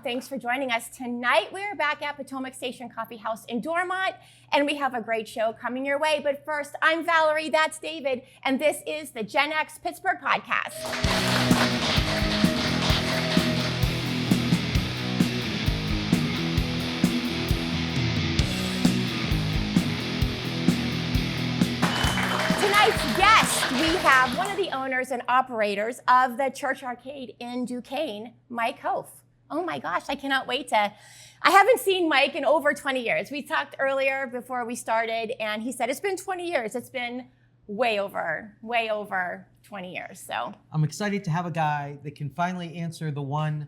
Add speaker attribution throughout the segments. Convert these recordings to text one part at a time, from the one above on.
Speaker 1: Thanks for joining us tonight. We're back at Potomac Station Coffee House in Dormont, and we have a great show coming your way. But first, I'm Valerie, that's David, and this is the Gen X Pittsburgh Podcast. Tonight's guest, we have one of the owners and operators of the Church Arcade in Duquesne, Mike Hough. Oh my gosh, I cannot wait I haven't seen Mike in over 20 years. We talked earlier before we started, and he said it's been 20 years. It's been way over 20 years, so.
Speaker 2: I'm excited to have a guy that can finally answer the one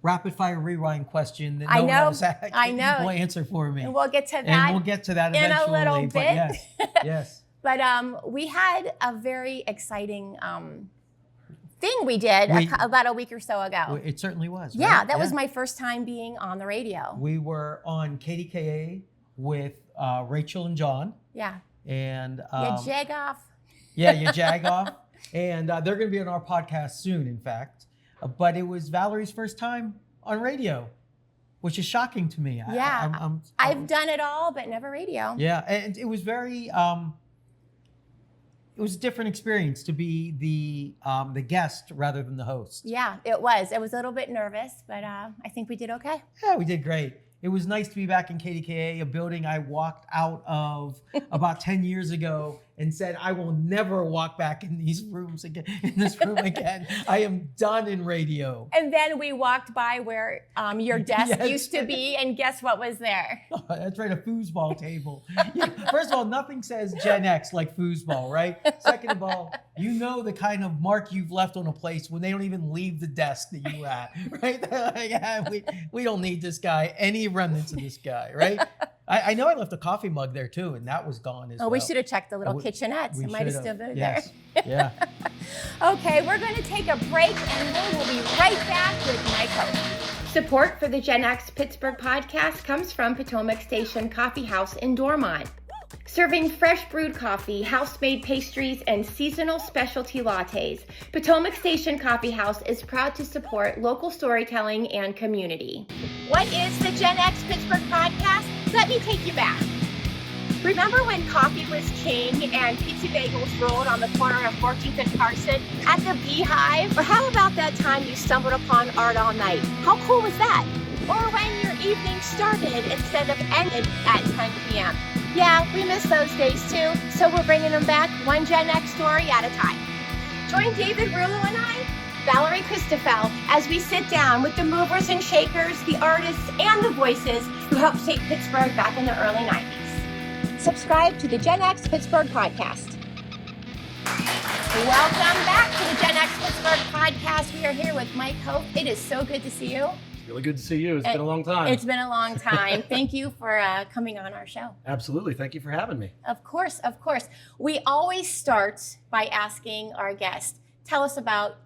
Speaker 2: rapid fire rewind question that no one else will answer for me.
Speaker 1: And we'll get to that.
Speaker 2: And we'll get to that
Speaker 1: in
Speaker 2: eventually.
Speaker 1: A little bit.
Speaker 2: Yes.
Speaker 1: But we had a very exciting thing we did about a week or so ago.
Speaker 2: It certainly was. Right?
Speaker 1: Yeah, that was my first time being on the radio.
Speaker 2: We were on KDKA with Rachel and John.
Speaker 1: Yeah.
Speaker 2: And
Speaker 1: you jag off.
Speaker 2: Yeah, you jag off. And they're going to be on our podcast soon, in fact. But it was Valerie's first time on radio, which is shocking to me.
Speaker 1: Yeah, I've done it all, but never radio.
Speaker 2: Yeah, and it was very. It was a different experience to be the guest rather than the host.
Speaker 1: Yeah, it was. I was a little bit nervous, but I think we did okay.
Speaker 2: Yeah, we did great. It was nice to be back in KDKA, a building I walked out of about 10 years ago and said, I will never walk back in this room again. I am done in radio.
Speaker 1: And then we walked by where your desk used to be, and guess what was there?
Speaker 2: Oh, that's right, a foosball table. Yeah, first of all, nothing says Gen X like foosball, right? Second of all, you know the kind of mark you've left on a place when they don't even leave the desk that you at, right? Like, yeah, we don't need this guy, any remnants of this guy, right? I know I left a coffee mug there too, and that was gone as well.
Speaker 1: Oh, we should have checked the little kitchenettes. It might have still been there.
Speaker 2: Yeah.
Speaker 1: Okay, we're going to take a break, and then we'll be right back with Mike Hough. Support for the Gen X Pittsburgh podcast comes from Potomac Station Coffee House in Dormont. Serving fresh brewed coffee, house-made pastries, and seasonal specialty lattes, Potomac Station Coffee House is proud to support local storytelling and community. What is the Gen X Pittsburgh podcast? Let me take you back. Remember when coffee was king and pizza bagels rolled on the corner of 14th and Carson at the Beehive? Or how about that time you stumbled upon Art All Night? How cool was that? Or when your evening started instead of ended at 10 p.m.? Yeah, we miss those days too, so we're bringing them back one Gen X story at a time. Join David Rullo and I, Valerie Christoffel, as we sit down with the movers and shakers, the artists, and the voices who helped shape Pittsburgh back in the early 90s. Subscribe to the Gen X Pittsburgh podcast. Welcome back to the Gen X Pittsburgh podcast. We are here with Mike Hough. It is so good to see you.
Speaker 3: Really good to see you. It's been a long time.
Speaker 1: It's been a long time. Thank you for coming on our show.
Speaker 3: Absolutely. Thank you for having me.
Speaker 1: Of course, of course. We always start by asking our guest, tell us about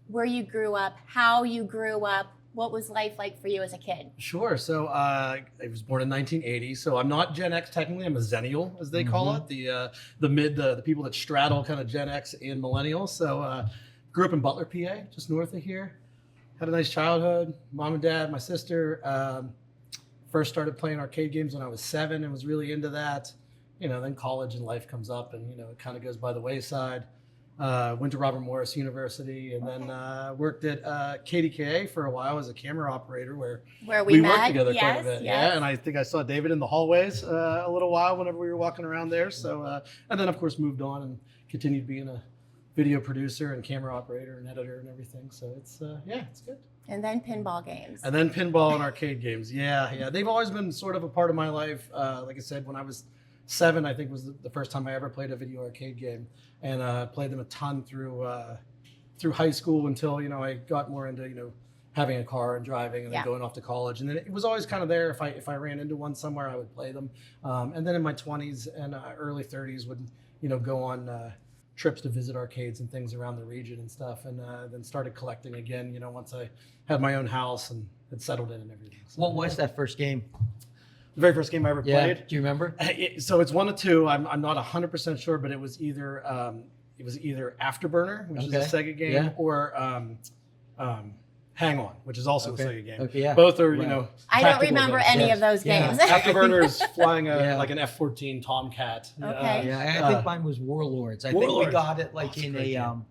Speaker 1: where you grew up, how you grew up, what was life like for you as a kid?
Speaker 3: Sure. So I was born in 1980. So I'm not Gen X technically. I'm a Zennial, as they call it. The people that straddle kind of Gen X and millennials. So grew up in Butler, PA, just north of here. Had a nice childhood. Mom and dad, my sister. First started playing arcade games when I was 7 and was really into that. Then college and life comes up and, it kind of goes by the wayside. Went to Robert Morris University and then worked at KDKA for a while as a camera operator where we worked together quite a bit. Yeah, and I think I saw David in the hallways a little while whenever we were walking around there. So, and then of course moved on and continued being a video producer and camera operator and editor and everything. So it's, it's good.
Speaker 1: And then pinball games.
Speaker 3: And then pinball and arcade games. Yeah. They've always been sort of a part of my life. Like I said, when I was 7, I think was the first time I ever played a video arcade game, and played them a ton through high school until I got more into having a car and driving, and then going off to college. And then it was always kind of there. If I ran into one somewhere, I would play them. And then in my 20s and early 30s would go on trips to visit arcades and things around the region and stuff, and then started collecting again. Once I had my own house and had settled in and everything. So,
Speaker 2: what was that first game?
Speaker 3: The very first game I ever played.
Speaker 2: Do you remember?
Speaker 3: So it's one of two. I'm not 100% sure, but it was either Afterburner, which is a Sega game, or Hang On, which is also a Sega game.
Speaker 2: Okay, yeah.
Speaker 3: Both are,
Speaker 1: I don't
Speaker 3: tactical
Speaker 1: remember
Speaker 3: games.
Speaker 1: any of those games.
Speaker 3: Afterburners flying like an F-14 Tomcat.
Speaker 1: Okay.
Speaker 2: Yeah, I think mine was Warlords. I think we got it like in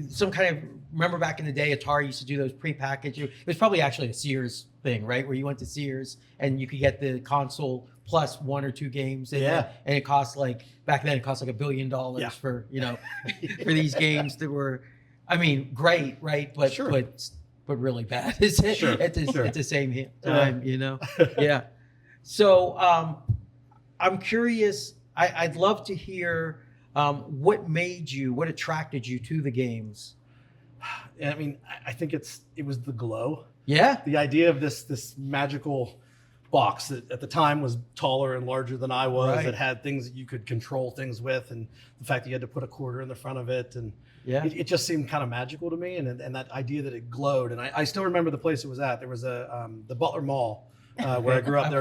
Speaker 2: some kind of, remember back in the day, Atari used to do those prepackaged. It was probably actually a Sears thing, right? Where you went to Sears and you could get the console plus 1 or 2 games. And it cost back then it cost like $1 billion for, for these games that were, I mean, great, right? But but really bad at the same time, Yeah. So I'm curious. I'd love to hear what attracted you to the games.
Speaker 3: I mean, I think it was the glow.
Speaker 2: Yeah.
Speaker 3: The idea of this magical box that at the time was taller and larger than I was.
Speaker 2: Right.
Speaker 3: It had things that you could control things with, and the fact that you had to put a quarter in the front of it, and it just seemed kind of magical to me. And that idea that it glowed, and I still remember the place it was at. There was the Butler Mall. Where I grew up, there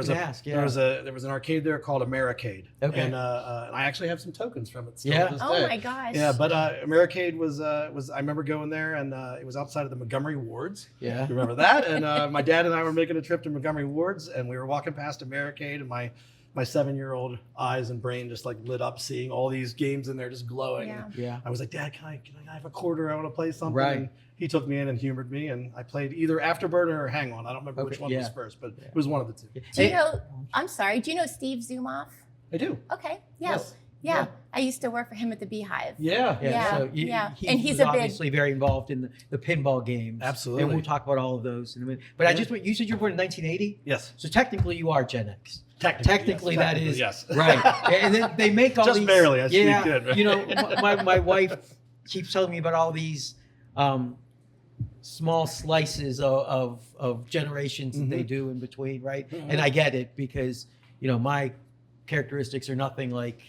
Speaker 3: was an arcade there called Americade, and I actually have some tokens from it still to this day.
Speaker 1: Oh my gosh!
Speaker 3: Yeah, but Americade was I remember going there, and it was outside of the Montgomery Wards.
Speaker 2: Yeah,
Speaker 3: you remember that? And my dad and I were making a trip to Montgomery Wards, and we were walking past Americade, and my 7-year-old eyes and brain just lit up seeing all these games in there just glowing.
Speaker 2: Yeah.
Speaker 3: I was like, Dad, can I have a quarter? I want to play something.
Speaker 2: Right.
Speaker 3: And he took me in and humored me, and I played either Afterburner or Hang On. I don't remember which one was first, but it was one of the two.
Speaker 1: Do you know? I'm sorry. Do you know Steve Zumoff?
Speaker 3: I do.
Speaker 1: Okay. Yeah.
Speaker 3: Yes.
Speaker 1: Yeah. I used to work for him at the Beehive.
Speaker 3: Yeah.
Speaker 2: So
Speaker 1: and he's
Speaker 2: obviously very involved in the pinball games.
Speaker 3: Absolutely.
Speaker 2: And we'll talk about all of those in a minute. But you said you were born in 1980?
Speaker 3: Yes.
Speaker 2: So technically you are Gen X.
Speaker 3: Technically,
Speaker 2: that is
Speaker 3: yes.
Speaker 2: Right. And then they make all
Speaker 3: just
Speaker 2: these.
Speaker 3: Barely. I speak good. Right?
Speaker 2: My wife keeps telling me about all these small slices of generations that they do in between, right? Mm-hmm. And I get it because my characteristics are nothing like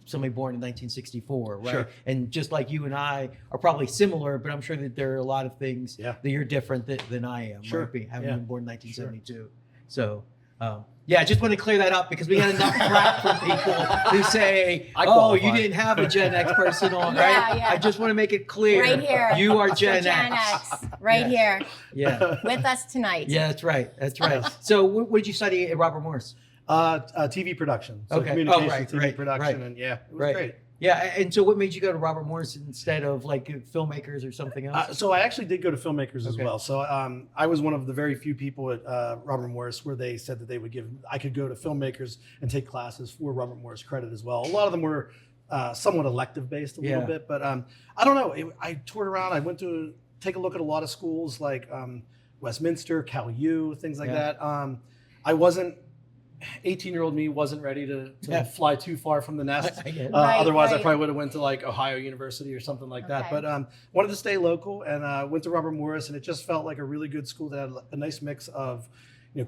Speaker 2: somebody born in 1964, right?
Speaker 3: Sure.
Speaker 2: And just like you and I are probably similar, but I'm sure that there are a lot of things that you're different than I am, right? Having been born in 1972. Sure. So, I just want to clear that up because we got enough crap from people who say, you didn't have a Gen X person on, right?
Speaker 1: Yeah.
Speaker 2: I just want to make it clear.
Speaker 1: Right here.
Speaker 2: You are Gen
Speaker 1: X. Right here.
Speaker 2: Yeah.
Speaker 1: With us tonight.
Speaker 2: Yeah, that's right. So what did you study at Robert Morris?
Speaker 3: TV production. So communication, TV production, and it was great.
Speaker 2: Yeah, and so what made you go to Robert Morris instead of filmmakers or something else?
Speaker 3: So I actually did go to filmmakers as well. So I was one of the very few people at Robert Morris where they said that I could go to filmmakers and take classes for Robert Morris credit as well. A lot of them were somewhat elective based a little bit, but I don't know. I toured around. I went to take a look at a lot of schools like Westminster, Cal U, things like that. I wasn't. 18-year-old me wasn't ready to fly too far from the nest. Otherwise, I probably would have went to Ohio University or something like that. But wanted to stay local and went to Robert Morris, and it just felt like a really good school that had a nice mix of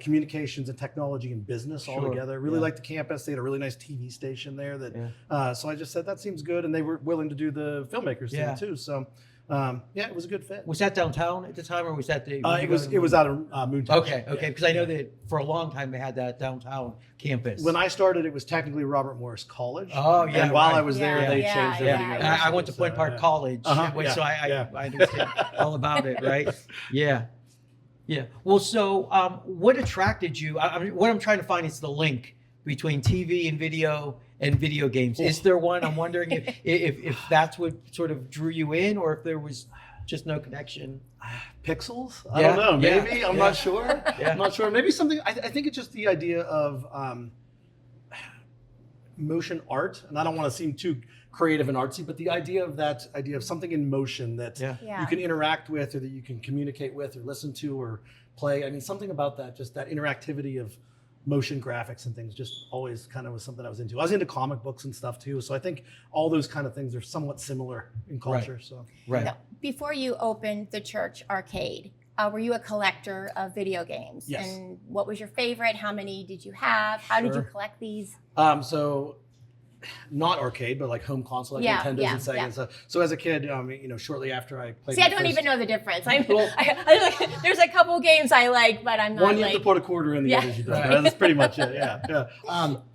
Speaker 3: communications and technology and business all together. Really liked the campus. They had a really nice TV station there. So I just said that seems good, and they were willing to do the filmmakers thing too. So. It was a good fit.
Speaker 2: Was that downtown at the time, or was that the?
Speaker 3: It was out of Moontown.
Speaker 2: Okay, because I know that for a long time they had that downtown campus.
Speaker 3: When I started, it was technically Robert Morris College.
Speaker 2: Oh yeah.
Speaker 3: And while I was there, they changed everything.
Speaker 2: I went to Point Park College, so I understand all about it, right? Yeah. Well, so what attracted you? What I'm trying to find is the link between TV and video games. Is there one? I'm wondering if that's what sort of drew you in, or if there was just no connection.
Speaker 3: Pixels? I don't know. Maybe. I'm not sure. I'm not sure. Maybe something. I think it's just the idea of motion art, and I don't want to seem too creative and artsy, but the idea of something in motion that you can interact with, or that you can communicate with, or listen to, or play. I mean, something about that, just that interactivity of motion graphics and things just always kind of was something I was into. I was into comic books and stuff too. So I think all those kind of things are somewhat similar in culture.
Speaker 1: Now, before you opened the church arcade, were you a collector of video games?
Speaker 3: Yes.
Speaker 1: And what was your favorite? How many did you have? How did you collect these?
Speaker 3: So not arcade, but home console, Nintendos and Sega and stuff. So as a kid, shortly after I played.
Speaker 1: See, I don't even know the difference. There's a couple games I like, but I'm not.
Speaker 3: One you have to put a quarter in, the others you don't. That's pretty much it. Yeah.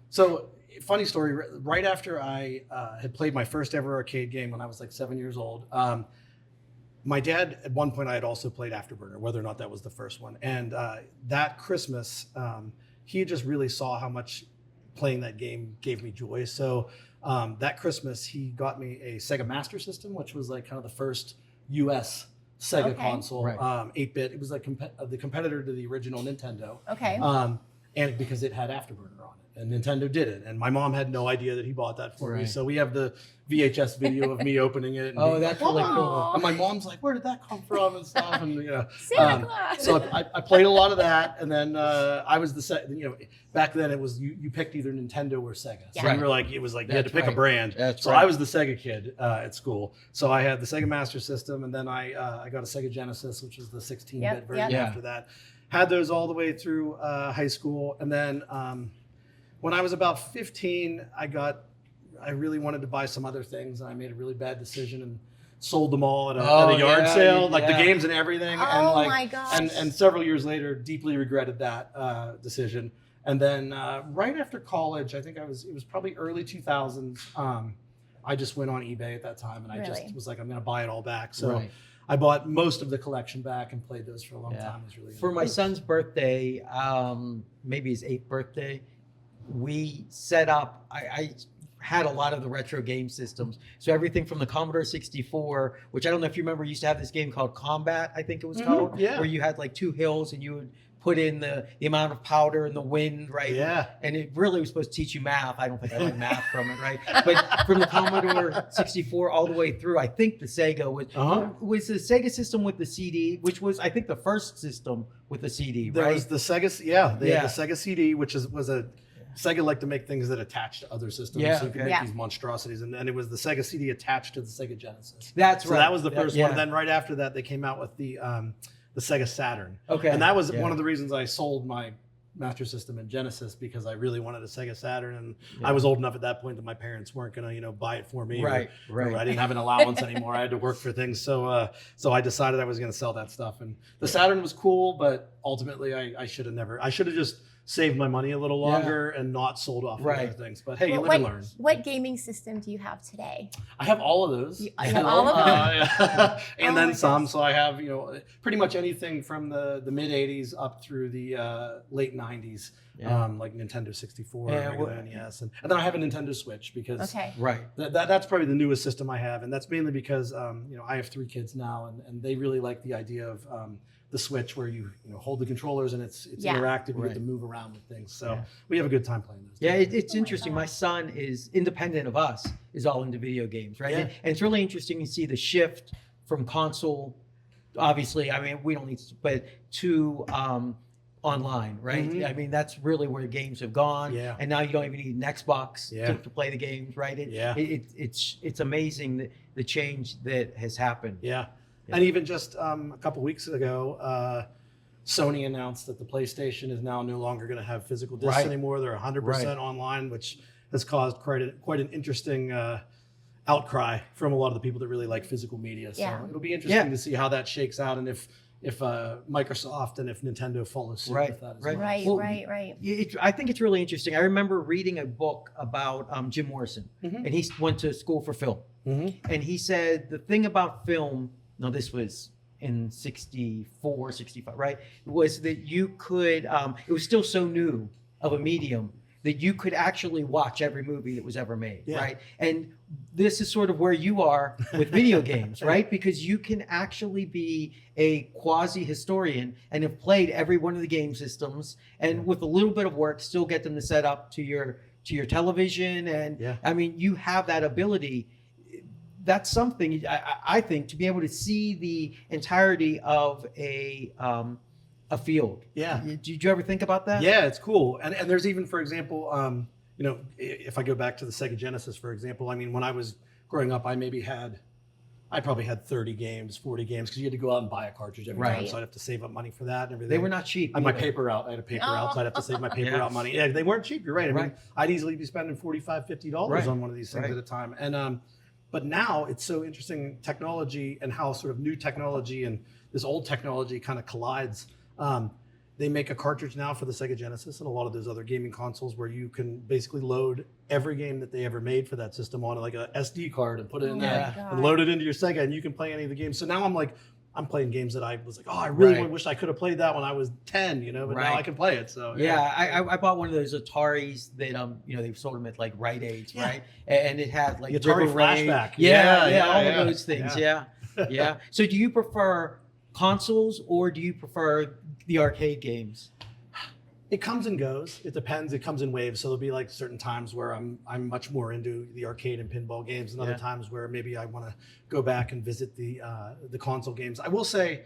Speaker 3: So funny story. Right after I had played my first ever arcade game when I was 7 years old, my dad, at one point, I had also played Afterburner, whether or not that was the first one. And that Christmas, he just really saw how much playing that game gave me joy. So that Christmas, he got me a Sega Master System, which was like kind of the first US Sega console, 8-bit. It was like the competitor to the original Nintendo.
Speaker 1: Okay.
Speaker 3: And because it had Afterburner on it, and Nintendo did it, and my mom had no idea that he bought that for me. So we have the VHS video of me opening it. And
Speaker 2: that's really cool.
Speaker 3: And my mom's like, "Where did that come from?" and stuff. And
Speaker 1: Santa Claus.
Speaker 3: So I played a lot of that, and then I was back then it was you picked either Nintendo or Sega. So you were like, it was like you had to pick a brand. So I was the Sega kid at school. So I had the Sega Master System, and then I got a Sega Genesis, which is the 16-bit version after that. Had those all the way through high school, and then when I was about 15, I really wanted to buy some other things, and I made a really bad decision and sold them all at a yard sale, like the games and everything.
Speaker 1: My gosh.
Speaker 3: And several years later, deeply regretted that decision. And then right after college, I think it was probably early 2000s. I just went on eBay at that time, and I just was like, I'm going to buy it all back. So I bought most of the collection back and played those for a long time. It was really
Speaker 2: for my son's birthday, maybe his 8th birthday, we set up, I had a lot of the retro game systems. So everything from the Commodore 64, which I don't know if you remember, used to have this game called Combat, I think it was called, where you had like 2 hills and you would put in the amount of powder and the wind, right?
Speaker 3: Yeah.
Speaker 2: And it really was supposed to teach you math. I don't think I learned math from it, right? But from the Commodore 64 all the way through, I think the Sega was the Sega system with the CD, which was, I think, the first system with the CD, right?
Speaker 3: There was the Sega, they had the Sega CD, which was a Sega liked to make things that attached to other systems, so you could make these monstrosities, and it was the Sega CD attached to the Sega Genesis.
Speaker 2: That's right.
Speaker 3: So that was the first one. And then right after that, they came out with the Sega Saturn.
Speaker 2: Okay.
Speaker 3: And that was one of the reasons I sold my Master System and Genesis, because I really wanted a Sega Saturn, and I was old enough at that point that my parents weren't going to buy it for me.
Speaker 2: Right.
Speaker 3: Or I didn't have an allowance anymore. I had to work for things, so I decided I was going to sell that stuff. And the Saturn was cool, but ultimately I should have just saved my money a little longer and not sold off other things. But hey, you live and learn.
Speaker 1: What gaming system do you have today?
Speaker 3: I have all of those.
Speaker 1: I have all of them?
Speaker 3: And then some. So I have, pretty much anything from the mid 80s up through the late 90s, like Nintendo 64, regular NES. And then I have a Nintendo Switch because that's probably the newest system I have. And that's mainly because, I have 3 kids now, and they really like the idea of the Switch, where you hold the controllers and it's interactive. You get to move around with things. So we have a good time playing those.
Speaker 2: Yeah, it's interesting. My son is independent of us, is all into video games, right? And it's really interesting to see the shift from console, obviously, I mean, we don't need to, but to online, right? I mean, that's really where games have gone. Yeah. And now you don't even need an Xbox to play the games, right? It's amazing the change that has happened.
Speaker 3: Yeah. And even just a couple weeks ago, Sony announced that the PlayStation is now no longer going to have physical discs anymore. They're 100% online, which has caused quite an interesting outcry from a lot of the people that really like physical media. So it'll be interesting to see how that shakes out, and if Microsoft and if Nintendo follows suit with that as well.
Speaker 1: Right.
Speaker 2: I think it's really interesting. I remember reading a book about Jim Morrison, and he went to school for film. And he said the thing about film, no, this was in 64, 65, right? Was that you could, it was still so new of a medium that you could actually watch every movie that was ever made, right? And this is sort of where you are with video games, right? Because you can actually be a quasi-historian and have played every one of the game systems, and with a little bit of work, still get them to set up to your television. And I mean, you have that ability. That's something I think, to be able to see the entirety of a field. Yeah. Did you ever think about that?
Speaker 3: Yeah, it's cool. And there's even, for example, if I go back to the Sega Genesis, for example, I mean, when I was growing up, I probably had 30 games, 40 games, because you had to go out and buy a cartridge every time. So I'd have to save up money for that and everything.
Speaker 2: They were not cheap.
Speaker 3: I had my paper out. I had a paper out, so I'd have to save my paper out money. Yeah, they weren't cheap. You're right. I mean, I'd easily be spending $45, $50 on one of these things at a time. And but now it's so interesting, technology and how sort of new technology and this old technology kind of collides. They make a cartridge now for the Sega Genesis and a lot of those other gaming consoles where you can basically load every game that they ever made for that system on like a SD card and put it in there and load it into your Sega, and you can play any of the games. So now I'm playing games that I was like, oh, I really wish I could have played that when I was 10, but now I can play it. So
Speaker 2: I bought one of those Ataris that they sold them at like Rite Aid, right? And it had like
Speaker 3: the Atari Flashback.
Speaker 2: All of those things. Yeah. So do you prefer consoles or do you prefer the arcade games?
Speaker 3: It comes and goes. It depends. It comes in waves. So there'll be like certain times where I'm much more into the arcade and pinball games, and other times where maybe I want to go back and visit the console games. I will say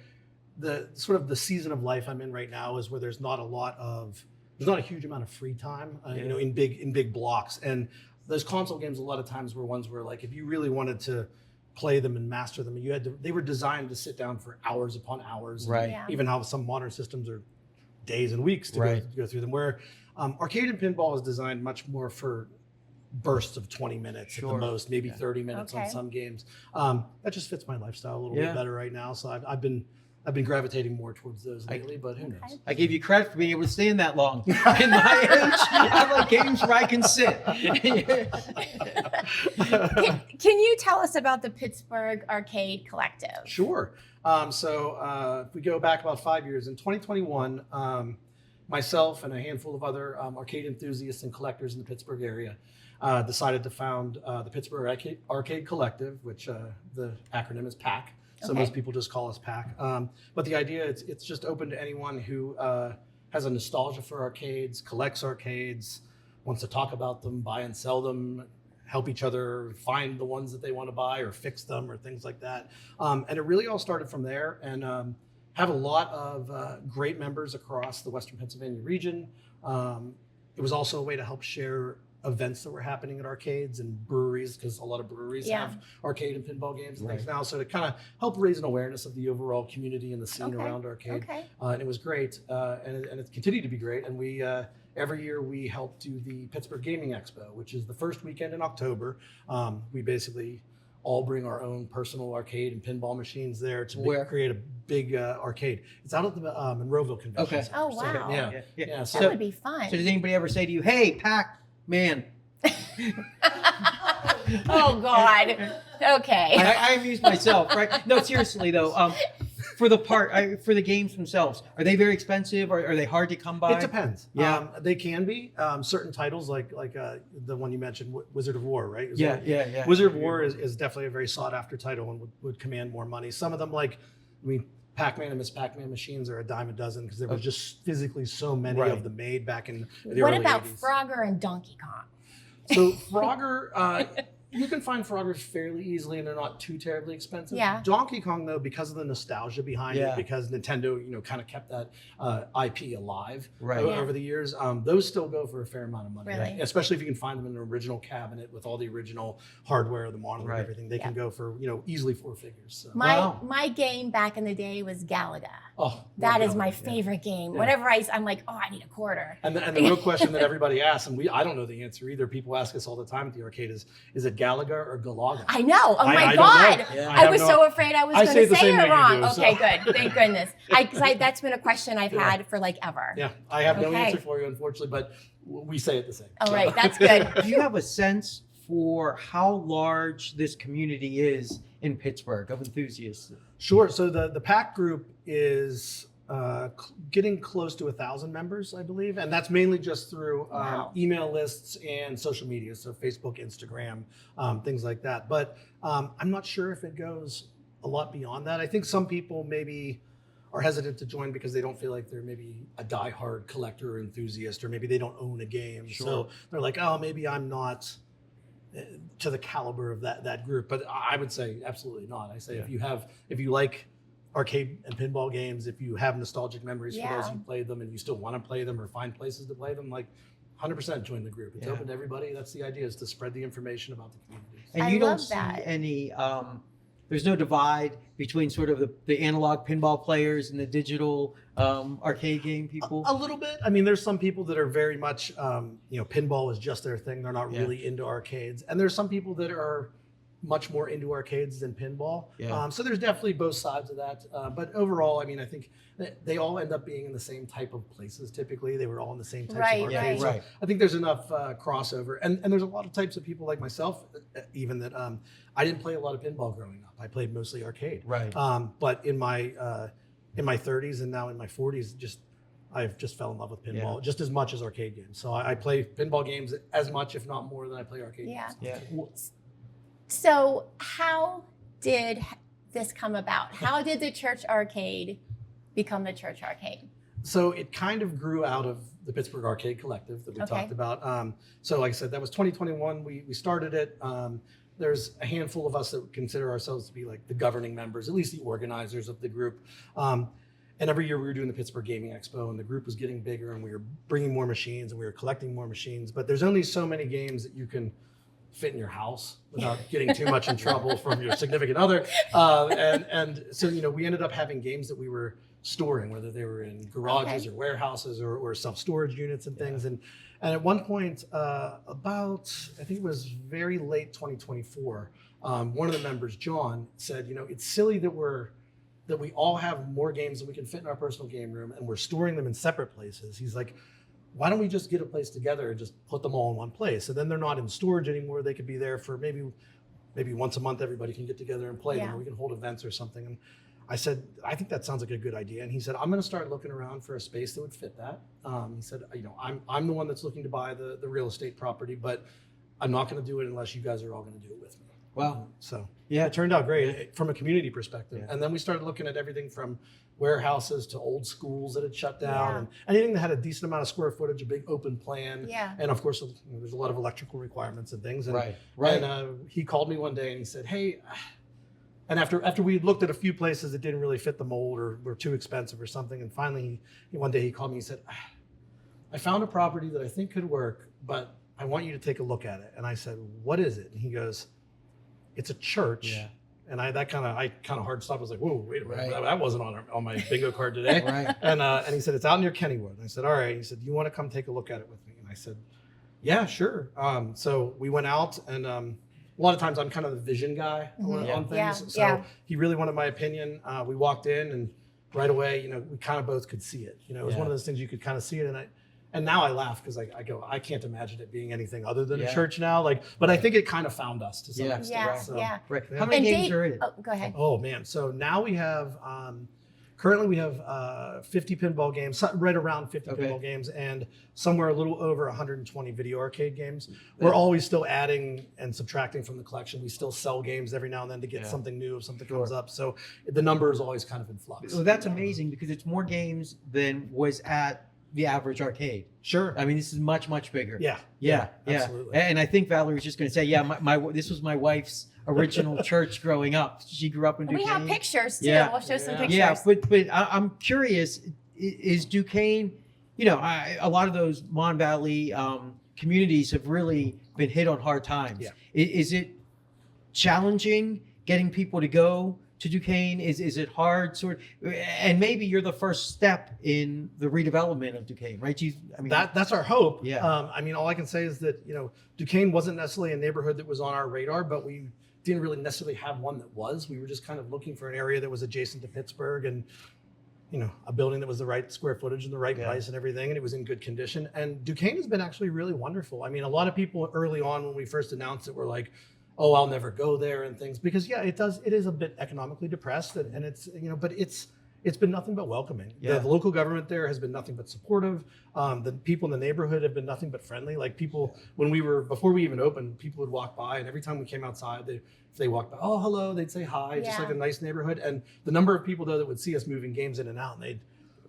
Speaker 3: the sort of the season of life I'm in right now is where there's not a huge amount of free time, in big blocks. And those console games a lot of times were ones where like if you really wanted to play them and master them, they were designed to sit down for hours upon hours.
Speaker 2: Right.
Speaker 3: Even how some modern systems are days and weeks to go through them, where arcade and pinball is designed much more for bursts of 20 minutes at the most, maybe 30 minutes on some games. That just fits my lifestyle a little bit better right now. So I've been gravitating more towards those lately, but who knows?
Speaker 2: I give you credit for being able to stand that long. In my age, I like games where I can sit.
Speaker 1: Can you tell us about the Pittsburgh Arcade Collective?
Speaker 3: Sure. If we go back about 5 years, in 2021, myself and a handful of other arcade enthusiasts and collectors in the Pittsburgh area decided to found the Pittsburgh Arcade Collective, which the acronym is PAC. So most people just call us PAC. But the idea, it's just open to anyone who has a nostalgia for arcades, collects arcades, wants to talk about them, buy and sell them, help each other find the ones that they want to buy or fix them or things like that. And it really all started from there, and have a lot of great members across the Western Pennsylvania region. It was also a way to help share events that were happening at arcades and breweries, because a lot of breweries have arcade and pinball games and things now. So to kind of help raise an awareness of the overall community and the scene around arcade. And it was great, and it's continued to be great. And we every year we help do the Pittsburgh Gaming Expo, which is the first weekend in October. We basically all bring our own personal arcade and pinball machines there to create a big arcade. It's out at the Monroeville Convention Center.
Speaker 1: Oh, wow.
Speaker 3: So
Speaker 1: that would be fun.
Speaker 2: So does anybody ever say to you, hey, Pac Man?
Speaker 1: Oh, God. Okay.
Speaker 2: I amuse myself, right? No, seriously, though. For the games themselves, are they very expensive or are they hard to come by?
Speaker 3: It depends. Yeah, they can be. Certain titles like the one you mentioned, Wizard of War, right?
Speaker 2: Yeah.
Speaker 3: Wizard of War is definitely a very sought after title and would command more money. Some of them, Pac-Man and Miss Pac-Man machines are a dime a dozen because there was just physically so many of them made back in the early 80s. What
Speaker 1: about Frogger and Donkey Kong?
Speaker 3: So Frogger, you can find Froggers fairly easily, and they're not too terribly expensive.
Speaker 1: Yeah.
Speaker 3: Donkey Kong, though, because of the nostalgia behind it, because Nintendo, kind of kept that IP alive over the years, those still go for a fair amount of money.
Speaker 1: Really?
Speaker 3: Especially if you can find them in an original cabinet with all the original hardware, the monitor, and everything. They can go for easily 4 figures. So.
Speaker 1: My game back in the day was Galaga.
Speaker 3: Oh,
Speaker 1: that is my favorite game. Whenever I'm like, I need a quarter.
Speaker 3: And the real question that everybody asks, and I don't know the answer either. People ask us all the time at the arcade is it Galaga or Galaga?
Speaker 1: I know. Oh my God. I was so afraid I was going to say it wrong.
Speaker 3: Okay,
Speaker 1: good. Thank goodness. That's been a question I've had for ever.
Speaker 3: Yeah, I have no answer for you, unfortunately, but we say it the same.
Speaker 1: All right, that's good.
Speaker 2: Do you have a sense for how large this community is in Pittsburgh of enthusiasts?
Speaker 3: Sure. So the PAC group is getting close to 1,000 members, I believe, and that's mainly just through email lists and social media, so Facebook, Instagram, things like that. But I'm not sure if it goes a lot beyond that. I think some people maybe are hesitant to join because they don't feel like they're maybe a diehard collector or enthusiast, or maybe they don't own a game. Sure. So they're like, maybe I'm not to the caliber of that group. But I would say absolutely not. I say if you like arcade and pinball games, if you have nostalgic memories for those who played them and you still want to play them or find places to play them, 100% join the group. It's open to everybody. That's the idea, is to spread the information about the community.
Speaker 2: And you don't see any, there's no divide between sort of the analog pinball players and the digital arcade game people?
Speaker 3: A little bit. I mean, there's some people that are very much, pinball is just their thing. They're not really into arcades. And there's some people that are much more into arcades than pinball.
Speaker 2: Yeah.
Speaker 3: So there's definitely both sides of that. But overall, I mean, I think that they all end up being in the same type of places. Typically, they were all in the same types
Speaker 1: Right,
Speaker 3: of
Speaker 2: Yeah,
Speaker 3: arcades.
Speaker 1: right.
Speaker 3: So I think there's enough crossover, and there's a lot of types of people like myself, even that I didn't play a lot of pinball growing up. I played mostly arcade.
Speaker 2: Right.
Speaker 3: But in my 30s and now in my 40s, I've just fell in love with pinball just as much as arcade games. So I play pinball games as much, if not more, than I play arcade games.
Speaker 2: Yeah.
Speaker 1: So how did this come about? How did the church arcade become the church arcade?
Speaker 3: So it kind of grew out of the Pittsburgh Arcade Collective that we
Speaker 1: Okay.
Speaker 3: talked about. So like I said, that was 2021. We started it. There's a handful of us that consider ourselves to be like the governing members, at least the organizers of the group. And every year we were doing the Pittsburgh Gaming Expo, and the group was getting bigger, and we were bringing more machines, and we were collecting more machines. But there's only so many games that you can fit in your house without getting too much in trouble from your significant other. And so, we ended up having games that we were storing, whether they were in garages or warehouses or self-storage units and things. And at one point, about, I think it was very late 2024, one of the members, John, said, it's silly that we all have more games than we can fit in our personal game room, and we're storing them in separate places. He's like, why don't we just get a place together and just put them all in one place? So then they're not in storage anymore. They could be there for maybe once a month. Everybody can get together and play them, or we can hold events or something. And I said, I think that sounds like a good idea. And he said, I'm going to start looking around for a space that would fit that. He said, I'm the one that's looking to buy the real estate property, but I'm not going to do it unless you guys are all going to do it with me.
Speaker 2: Wow.
Speaker 3: So
Speaker 2: Yeah.
Speaker 3: it turned out great from a community perspective.
Speaker 2: Yeah.
Speaker 3: And then we started looking at everything from warehouses to old schools that had shut down,
Speaker 1: Yeah.
Speaker 3: and anything that had a decent amount of square footage, a big open plan.
Speaker 1: Yeah.
Speaker 3: And of course, there's a lot of electrical requirements and things. And,
Speaker 2: Right.
Speaker 3: And he called me one day and he said, hey, and after we looked at a few places that didn't really fit the mold or were too expensive or something, and finally one day he called me and he said, I found a property that I think could work, but I want you to take a look at it. And I said, what is it? And he goes, it's a church.
Speaker 2: Yeah.
Speaker 3: And I kind of hard stopped. I was like, whoa, wait a minute,
Speaker 2: Right.
Speaker 3: that wasn't on my bingo card today.
Speaker 2: Right.
Speaker 3: And he said, it's out near Kennywood. And I said, all right. He said, do you want to come take a look at it with me? And I said, yeah, sure. So we went out, and a lot of times I'm kind of the vision guy on things.
Speaker 1: Yeah,
Speaker 3: So
Speaker 1: yeah.
Speaker 3: he really wanted my opinion. We walked in, and right away, we kind of both could see it. It was
Speaker 2: Yeah.
Speaker 3: one of those things you could kind of see it. And now I laugh because I go, I can't imagine it being anything other than
Speaker 2: Yeah.
Speaker 3: a church now. But I think it kind of found us to some
Speaker 2: Yeah.
Speaker 3: extent.
Speaker 1: Yeah,
Speaker 3: So,
Speaker 1: yeah.
Speaker 2: Right.
Speaker 3: Yeah.
Speaker 2: How many
Speaker 1: And
Speaker 2: games
Speaker 1: Dave-
Speaker 2: are in it?
Speaker 1: Oh, go ahead.
Speaker 3: Oh man! So now we have currently we have 50 pinball games, right around 50
Speaker 2: Okay.
Speaker 3: pinball games, and somewhere a little over 120 video arcade games. We're always still adding and subtracting from the collection. We still sell games every now and then to get
Speaker 2: Yeah.
Speaker 3: something new if something
Speaker 2: Sure.
Speaker 3: comes up. So the number is always kind of in flux.
Speaker 2: Well, that's amazing because it's more games than was at the average arcade.
Speaker 3: Sure.
Speaker 2: I mean, this is much, much bigger.
Speaker 3: Yeah.
Speaker 2: Yeah.
Speaker 3: Absolutely.
Speaker 2: And I think Valerie's just going to say, yeah, this was my wife's original church growing up. She grew up in Duquesne.
Speaker 1: We have pictures too.
Speaker 2: Yeah.
Speaker 1: We'll show some
Speaker 3: Yeah.
Speaker 1: pictures.
Speaker 2: Yeah, but I'm curious, is Duquesne, a lot of those Mon Valley communities have really been hit on hard times.
Speaker 3: Yeah.
Speaker 2: Is it challenging getting people to go to Duquesne? Is it hard and maybe you're the first step in the redevelopment of Duquesne, right?
Speaker 3: That's our hope.
Speaker 2: Yeah.
Speaker 3: All I can say is that Duquesne wasn't necessarily a neighborhood that was on our radar, but we didn't really necessarily have one that was. We were just kind of looking for an area that was adjacent to Pittsburgh, and a building that was the right square footage and the right price and everything, and it was in good condition. And Duquesne has been actually really wonderful. A lot of people early on when we first announced it were like, oh, I'll never go there and things, because it is a bit economically depressed, and it's but it's been nothing but welcoming.
Speaker 2: Yeah.
Speaker 3: The local government there has been nothing but supportive. The people in the neighborhood have been nothing but friendly. Like people, before we even opened, people would walk by, and every time we came outside, if they walked by, oh, hello, they'd say hi, just
Speaker 1: Yeah.
Speaker 3: like a nice neighborhood. And the number of people though that would see us moving games in and out, and they'd,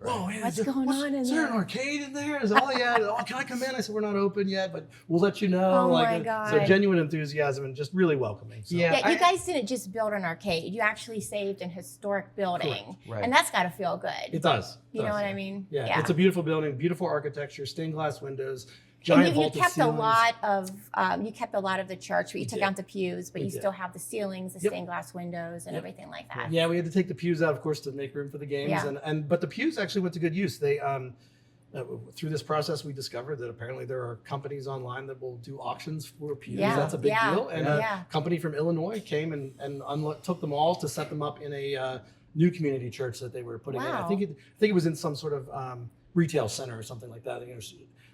Speaker 3: whoa, man,
Speaker 1: What's going on in
Speaker 3: is there an
Speaker 1: there?
Speaker 3: arcade in there? Is it, can I come in? I said, we're not open yet, but we'll let you know.
Speaker 1: Oh my God.
Speaker 3: So genuine enthusiasm and just really welcoming. So.
Speaker 2: Yeah.
Speaker 1: Yeah, you guys didn't just build an arcade. You actually saved an historic building.
Speaker 2: Correct. Right.
Speaker 1: And that's got to feel good.
Speaker 3: It does.
Speaker 1: You know what I mean?
Speaker 3: Yeah, it's a beautiful building, beautiful architecture, stained glass windows,
Speaker 1: And
Speaker 3: giant
Speaker 1: you
Speaker 3: vaulted
Speaker 1: kept
Speaker 3: ceilings.
Speaker 1: you kept a lot of the church, but you took
Speaker 3: did.
Speaker 1: out the pews, but
Speaker 3: We
Speaker 1: you
Speaker 3: did.
Speaker 1: still have the ceilings, the
Speaker 3: Yep.
Speaker 1: stained glass windows, and
Speaker 3: Yep.
Speaker 1: everything like that.
Speaker 3: Yeah, we had to take the pews out, of course, to make room for the games,
Speaker 1: Yeah.
Speaker 3: but the pews actually went to good use. They through this process, we discovered that apparently there are companies online that will do auctions for pews.
Speaker 1: Yeah,
Speaker 3: That's a big deal. And
Speaker 1: yeah.
Speaker 3: a company from Illinois came and took them all to set them up in a new community church that they were putting in. I
Speaker 1: Wow.
Speaker 3: think it was in some sort of retail center or something like that.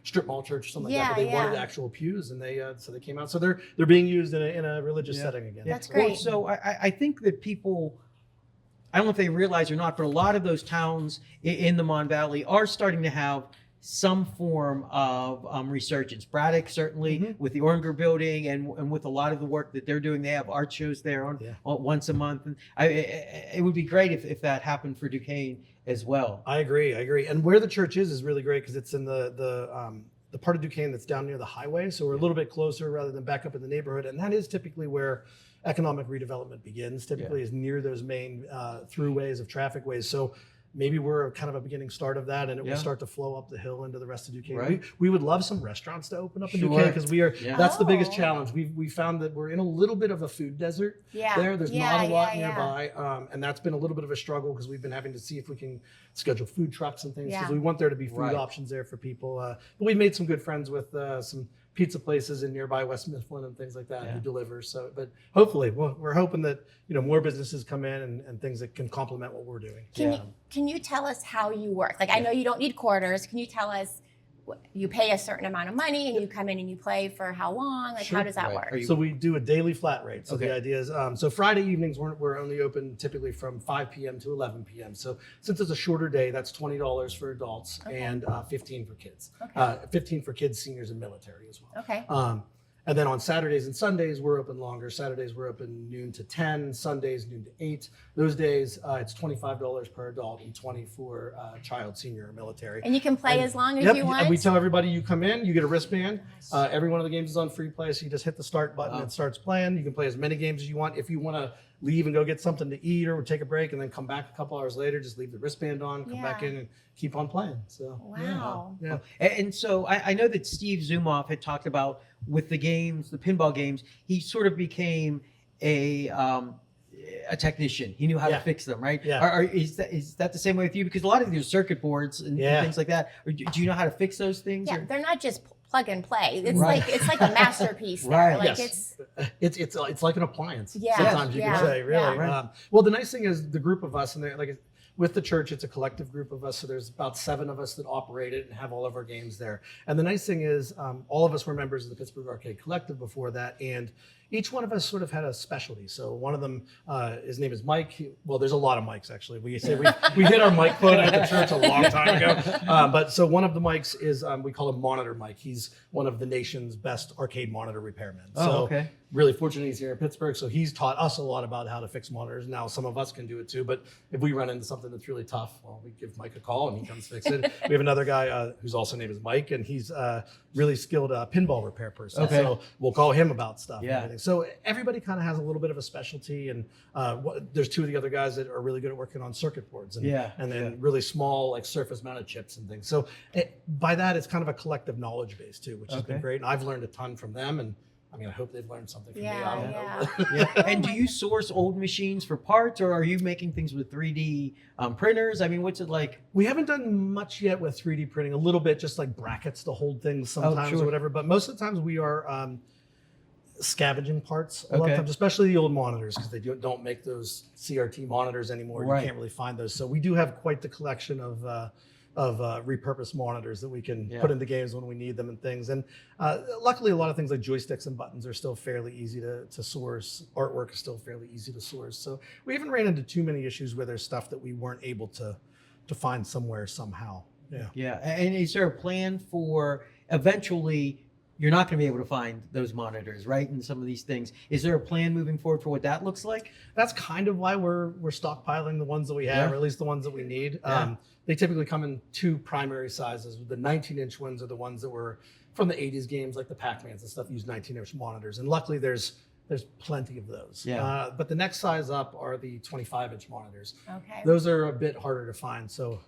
Speaker 3: Strip mall church or something like that. But they wanted actual pews, and so they came out. So they're being used in a religious setting again.
Speaker 1: That's
Speaker 2: Well,
Speaker 1: great.
Speaker 2: so I think that people, I don't know if they realize or not, but a lot of those towns in the Mon Valley are starting to have some form of resurgence. Braddock certainly with the Ornger building and with a lot of the work that they're doing. They have art shows there on once a month. And it would be great if that happened for Duquesne as well.
Speaker 3: I agree. And where the church is really great because it's in the part of Duquesne that's down near the highway. So we're a little bit closer rather than back up in the neighborhood. And that is typically where economic redevelopment begins, typically is near those main throughways of traffic ways. So maybe we're kind of a beginning start of that, and it will start to flow up the hill into the rest of Duquesne.
Speaker 2: Right.
Speaker 3: We would love some restaurants to open up in Duquesne because that's the biggest challenge. We found that we're in a little bit of a food desert there. There's not a lot nearby, and that's been a little bit of a struggle because we've been having to see if we can schedule food trucks and things because we want there to be food options there for people. But we've made some good friends with some pizza places in nearby West Mifflin and things like that who deliver. So, but hopefully, we're hoping that more businesses come in and things that can complement what we're doing.
Speaker 1: Can you tell us how you work? Like, I know you don't need quarters. Can you tell us you pay a certain amount of money and you come in and you play for how long? Like, how does that work?
Speaker 3: So we do a daily flat rate. So the idea is, so Friday evenings we're only open typically from 5 p.m. to 11 p.m. So since it's a shorter day, that's $20 for adults and 15 for kids. 15 for kids, seniors, and military as well.
Speaker 1: Okay.
Speaker 3: And then on Saturdays and Sundays, we're open longer. Saturdays, we're open noon to 10, Sundays, noon to 8. Those days, it's $25 per adult and 20 for child, senior, or military.
Speaker 1: And you can play as long as you want?
Speaker 3: And we tell everybody you come in, you get a wristband. Every one of the games is on free play, so you just hit the start button and it starts playing. You can play as many games as you want. If you want to leave and go get something to eat or take a break and then come back a couple hours later, just leave the wristband on, come back in and keep on playing. So
Speaker 1: wow.
Speaker 3: Yeah.
Speaker 2: And so I know that Steve Zumoff had talked about with the games, the pinball games, he sort of became a technician. He knew how to fix them, right?
Speaker 3: Yeah.
Speaker 2: Is that the same way with you? Because a lot of these circuit boards and things like that, or do you know how to fix those things?
Speaker 1: Yeah,
Speaker 2: or?
Speaker 1: they're not just plug and play. It's like a masterpiece there. Like
Speaker 3: it's like an appliance.
Speaker 1: Yeah.
Speaker 3: Sometimes you can say, really.
Speaker 2: Yeah.
Speaker 3: Well, the nice thing is the group of us, and with the church, it's a collective group of us. So there's about 7 of us that operate it and have all of our games there. And the nice thing is all of us were members of the Pittsburgh Arcade Collective before that. And each one of us sort of had a specialty. So one of them, his name is Mike. Well, there's a lot of Mikes, actually. We say we hit our Mike quota at the church a long time ago. But so one of the Mikes is, we call him Monitor Mike. He's one of the nation's best arcade monitor repairmen. So really fortunate he's here in Pittsburgh. So he's taught us a lot about how to fix monitors. Now some of us can do it too. But if we run into something that's really tough, well, we give Mike a call and he comes fix it. We have another guy whose also name is Mike, and he's really skilled pinball repair person. So we'll call him about stuff and everything. So everybody kind of has a little bit of a specialty, and there's 2 of the other guys that are really good at working on circuit boards and then really small like surface mounted chips and things. So by that, it's kind of a collective knowledge base too, which has been great. And I've learned a ton from them, and I mean, I hope they've learned something from me. I don't know.
Speaker 2: And do you source old machines for parts, or are you making things with 3D printers? I mean, what's it like?
Speaker 3: We haven't done much yet with 3D printing. A little bit, just like brackets to hold things sometimes or whatever. But most of the times we are scavenging parts a lot of times, especially the old monitors, because they don't make those CRT monitors anymore. You can't really find those. So we do have quite the collection of repurposed monitors that we can put into games when we need them and things. And luckily, a lot of things like joysticks and buttons are still fairly easy to source. Artwork is still fairly easy to source. So we haven't ran into too many issues where there's stuff that we weren't able to find somewhere somehow.
Speaker 2: Yeah. And is there a plan for eventually? You're not going to be able to find those monitors, right? And some of these things. Is there a plan moving forward for what that looks like?
Speaker 3: That's kind of why we're stockpiling the ones that we have, or at least the ones that we need. They typically come in 2 primary sizes. The 19-inch ones are the ones that were from the 80s games, like the Pac-Mans and stuff, use 19-inch monitors. And luckily, there's plenty of those. But the next size up are the 25-inch monitors. Those are a bit harder to find. So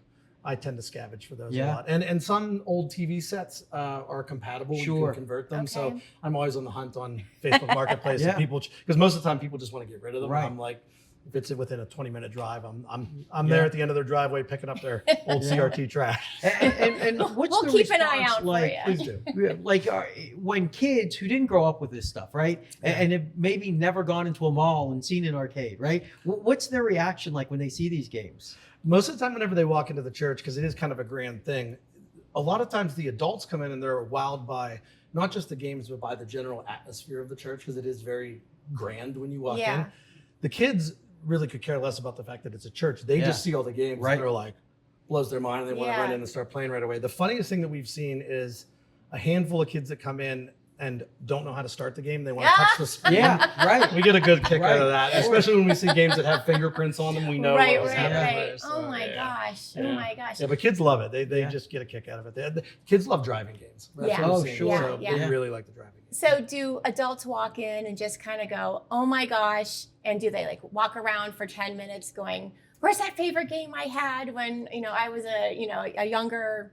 Speaker 3: I tend to scavenge for those a lot. And some old TV sets are compatible. You can convert them. So I'm always on the hunt on Facebook Marketplace. And people, because most of the time people just want to get rid of them. And I'm like, if it's within a 20-minute drive, I'm there at the end of their driveway picking up their old CRT trash.
Speaker 2: And what's
Speaker 1: We'll
Speaker 2: the
Speaker 1: keep an eye
Speaker 2: response
Speaker 1: out
Speaker 2: like?
Speaker 1: for you.
Speaker 3: Please do.
Speaker 2: Like when kids who didn't grow up with this stuff, right, and have maybe never gone into a mall and seen an arcade, right? What's their reaction like when they see these games?
Speaker 3: Most of the time, whenever they walk into the church, because it is kind of a grand thing, a lot of times the adults come in and they're wowed by not just the games, but by the general atmosphere of the church, because it is very grand when you walk in. The kids really could care less about the fact that it's a church. They just see all the games and they're like, blows their mind, and they want to run in and start playing right away. The funniest thing that we've seen is a handful of kids that come in and don't know how to start the game. They want to touch the screen. We get a good kick out of that, especially when we see games that have fingerprints on them. We know what was happening there. So,
Speaker 1: oh my gosh.
Speaker 3: Yeah, but kids love it. They just get a kick out of it. The kids love driving games. That's what I'm seeing. So they really like the driving games.
Speaker 1: So do adults walk in and just kind of go, oh my gosh, and do they like walk around for 10 minutes going, where's that favorite game I had when I was a younger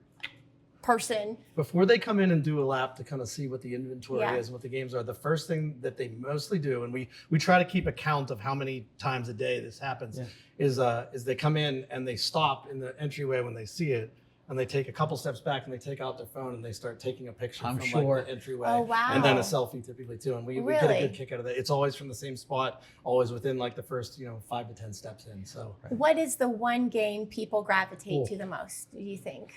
Speaker 1: person?
Speaker 3: Before they come in and do a lap to kind of see what the inventory is and what the games are, the first thing that they mostly do, and we try to keep a count of how many times a day this happens, is they come in and they stop in the entryway when they see it, and they take a couple steps back and they take out their phone and they start taking a picture from like the entryway.
Speaker 1: Oh, wow.
Speaker 3: And then a selfie typically too. And we get a good kick out of that. It's always from the same spot, always within like the first 5 to 10 steps in. So
Speaker 1: what is the one game people gravitate to the most, do you think?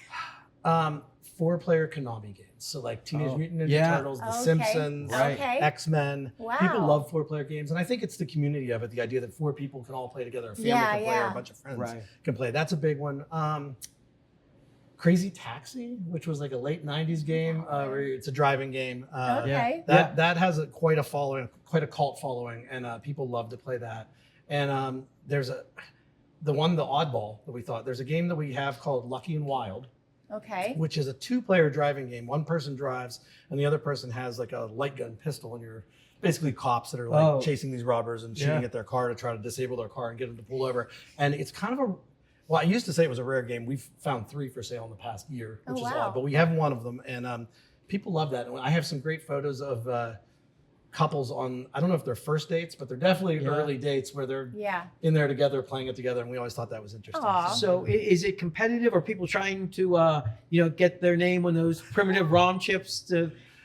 Speaker 3: 4-player Konami games. So like Teenage Mutant Ninja Turtles, The Simpsons, X-Men.
Speaker 1: Wow.
Speaker 3: People love 4-player games. And I think it's the community of it, the idea that 4 people can all play together. A family can play, or a bunch of friends can play. That's a big one. Crazy Taxi, which was like a late 90s game where it's a driving game. That has quite a following, quite a cult following, and people love to play that. And there's the oddball that we thought. There's a game that we have called Lucky and Wild. Which is a 2-player driving game. One person drives and the other person has like a light gun pistol, and you're basically cops that are like chasing these robbers and shooting at their car to try to disable their car and get them to pull over. And it's kind of I used to say it was a rare game. We've found 3 for sale in the past year, which is odd, but we have one of them, and people love that. And I have some great photos of couples on, I don't know if they're first dates, but they're definitely early dates where they're in there together, playing it together, and we always thought that was interesting.
Speaker 2: So is it competitive? Are people trying to get their name on those primitive ROM chips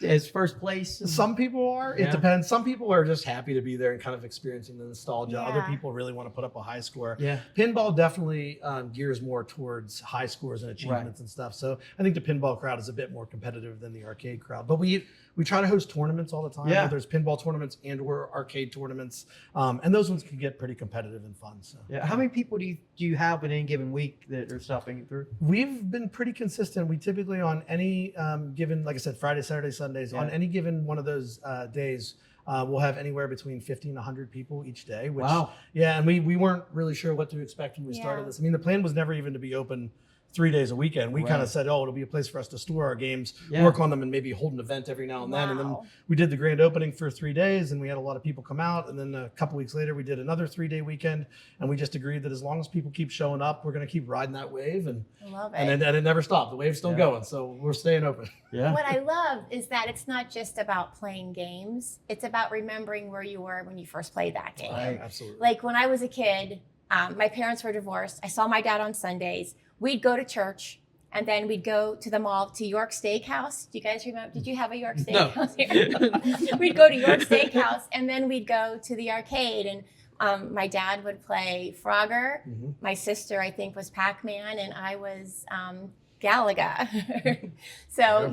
Speaker 2: as first place?
Speaker 3: Some people are. It depends. Some people are just happy to be there and kind of experiencing the nostalgia. Other people really want to put up a high score. Pinball definitely gears more towards high scores and achievements and stuff. So I think the pinball crowd is a bit more competitive than the arcade crowd. But we try to host tournaments all the time. There's pinball tournaments and/or arcade tournaments, and those ones can get pretty competitive and fun. So
Speaker 2: how many people do you have in any given week that are stopping through?
Speaker 3: We've been pretty consistent. We typically on any given, like I said, Friday, Saturday, Sundays, on any given one of those days, we'll have anywhere between 50 and 100 people each day. Which, and we weren't really sure what to expect when we started this. I mean, the plan was never even to be open 3 days a weekend. We kind of said, it'll be a place for us to store our games, work on them, and maybe hold an event every now and then. And then we did the grand opening for 3 days, and we had a lot of people come out. And then a couple weeks later, we did another 3-day weekend, and we just agreed that as long as people keep showing up, we're going to keep riding that wave. And
Speaker 1: I love it.
Speaker 3: And it never stopped. The wave's still going, so we're staying open.
Speaker 1: What I love is that it's not just about playing games. It's about remembering where you were when you first played that game.
Speaker 3: Absolutely.
Speaker 1: Like when I was a kid, my parents were divorced. I saw my dad on Sundays. We'd go to church. And then we'd go to the mall to York Steakhouse. Do you guys remember? Did you have a York Steakhouse here? We'd go to York Steakhouse, and then we'd go to the arcade. And my dad would play Frogger. My sister, I think, was Pac-Man, and I was Galaga. So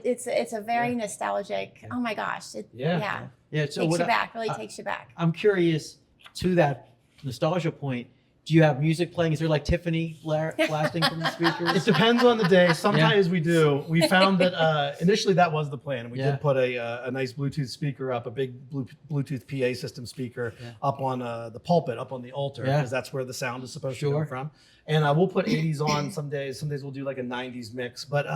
Speaker 1: it's a very nostalgic. Oh my gosh!
Speaker 2: So
Speaker 1: takes you back. Really takes you back.
Speaker 2: I'm curious to that nostalgia point. Do you have music playing? Is there like Tiffany blasting from the speakers?
Speaker 3: It depends on the day. Sometimes we do. We found that initially that was the plan. We did put a nice Bluetooth speaker up, a big Bluetooth PA system speaker up on the pulpit, up on the altar, because that's where the sound is supposed to come from. And we'll put 80s on some days. Some days we'll do like a 90s mix. But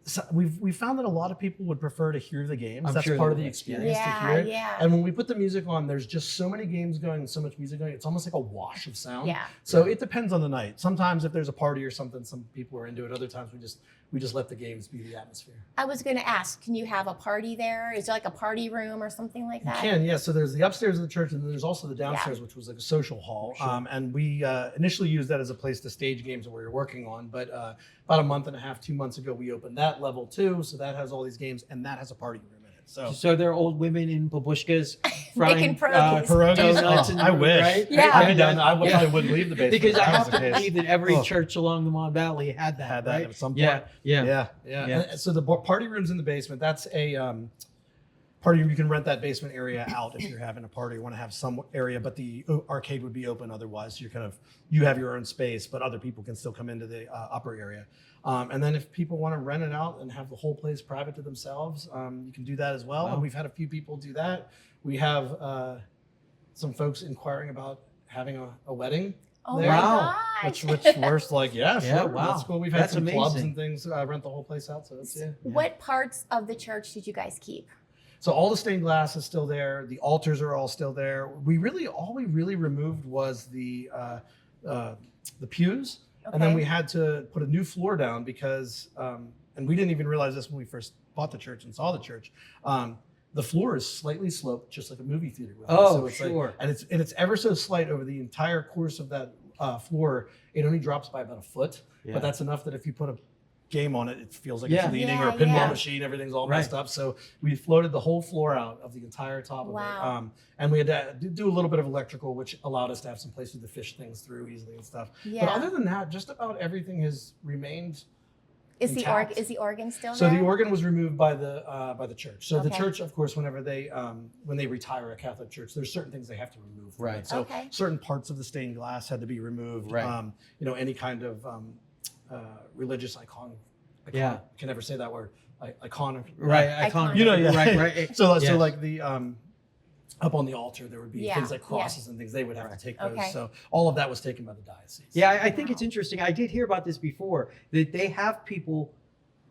Speaker 3: so we found that a lot of people would prefer to hear the games. That's part of the experience to hear it. And when we put the music on, there's just so many games going and so much music going. It's almost like a wash of sound. So it depends on the night. Sometimes if there's a party or something, some people are into it. Other times we just let the games be the atmosphere.
Speaker 1: I was going to ask, can you have a party there? Is there like a party room or something like that?
Speaker 3: You can, yeah. So there's the upstairs of the church, and then there's also the downstairs, which was like a social hall.
Speaker 2: Sure.
Speaker 3: And we initially used that as a place to stage games that we were working on. But about a month and a half, 2 months ago, we opened that level too. So that has all these games, and that has a party room in it.
Speaker 2: So there are old women in babushkas
Speaker 1: Making
Speaker 2: frying
Speaker 1: pierogies.
Speaker 2: donuts in the
Speaker 3: I
Speaker 2: room,
Speaker 3: wish.
Speaker 2: right?
Speaker 1: Yeah.
Speaker 3: I'd be done. I
Speaker 2: Yeah.
Speaker 3: probably wouldn't leave the basement.
Speaker 2: Because I
Speaker 3: if that
Speaker 2: have
Speaker 3: was
Speaker 2: to
Speaker 3: the case.
Speaker 2: believe that every
Speaker 3: Oh.
Speaker 2: church along the Mon Valley had that.
Speaker 3: Had that
Speaker 2: right?
Speaker 3: at some point.
Speaker 2: Yeah.
Speaker 3: Yeah.
Speaker 2: Yeah.
Speaker 3: And so the party room's in the basement. That's a party room. You can rent that basement area out if you're having a party. You want to have some area, but the arcade would be open otherwise. So you have your own space, but other people can still come into the upper area. And then if people want to rent it out and have the whole place private to themselves, you can do that as well.
Speaker 2: Wow.
Speaker 3: And we've had a few people do that. We have some folks inquiring about having a wedding.
Speaker 1: Oh
Speaker 3: there,
Speaker 1: my
Speaker 2: Wow.
Speaker 1: gosh.
Speaker 3: which we're like, yeah, sure,
Speaker 2: Yeah, wow.
Speaker 3: that's cool. We've had
Speaker 2: That's
Speaker 3: some clubs
Speaker 2: amazing.
Speaker 3: and things rent the whole place out. So it's, yeah.
Speaker 1: What parts of the church did you guys keep?
Speaker 3: So all the stained glass is still there. The altars are all still there. All we really removed was the pews, and then
Speaker 1: Okay.
Speaker 3: we had to put a new floor down because, and we didn't even realize this when we first bought the church and saw the church. The floor is slightly sloped, just like a movie theater would be.
Speaker 2: Oh,
Speaker 3: it's
Speaker 2: sure.
Speaker 3: and it's ever so slight over the entire course of that floor. It only drops by about a foot,
Speaker 2: Yeah.
Speaker 3: but that's enough that if you put a game on it, it feels like
Speaker 2: Yeah.
Speaker 3: it's leaning, or a
Speaker 1: Yeah,
Speaker 3: pinball
Speaker 1: yeah.
Speaker 3: machine. Everything's all
Speaker 2: Right.
Speaker 3: messed up. So we floated the whole floor out of the entire top of
Speaker 1: Wow.
Speaker 3: it. And we had to do a little bit of electrical, which allowed us to have some places to fish things through easily and stuff.
Speaker 1: Yeah.
Speaker 3: But other than that, just about everything has remained.
Speaker 1: Is
Speaker 3: intact.
Speaker 1: the organ still
Speaker 3: So
Speaker 1: there?
Speaker 3: the organ was removed by the church. So the
Speaker 1: Okay.
Speaker 3: church, of course, whenever when they retire a Catholic church, there's certain things they have to remove. From
Speaker 2: Right.
Speaker 3: it. So
Speaker 1: Okay.
Speaker 3: certain parts of the stained glass had to be removed.
Speaker 2: Right.
Speaker 3: Any kind of religious icon.
Speaker 2: Yeah.
Speaker 3: I can never say that word. Icon.
Speaker 2: Right.
Speaker 1: Iconic.
Speaker 2: Iconic.
Speaker 3: Right.
Speaker 2: Right.
Speaker 3: So
Speaker 2: Yes.
Speaker 3: like the up on the altar, there would be
Speaker 1: Yeah,
Speaker 3: things like
Speaker 1: yeah.
Speaker 3: crosses and things. They would have to take those.
Speaker 1: Okay.
Speaker 3: So all of that was taken by the diocese.
Speaker 2: Yeah, I think it's
Speaker 1: Wow.
Speaker 2: interesting. I did hear about this before, that they have people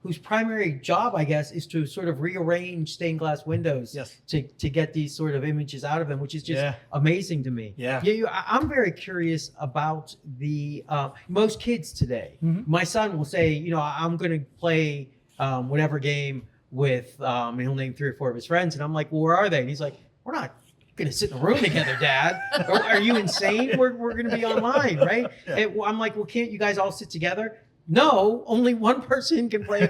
Speaker 2: whose primary job, I guess, is to sort of rearrange stained glass windows
Speaker 3: Yes.
Speaker 2: to get these sort of images out of them, which is just
Speaker 3: Yeah.
Speaker 2: amazing to me.
Speaker 3: Yeah.
Speaker 2: I'm very curious about the most kids today.
Speaker 3: Mhm.
Speaker 2: My son will say, I'm going to play whatever game with, and he'll name 3 or 4 of his friends, and I'm like, well, where are they? And he's like, we're not going to sit in a room together, Dad. Are you insane? We're going to be online, right?
Speaker 3: Yeah.
Speaker 2: And I'm like, well, can't you guys all sit together? No, only one person can play.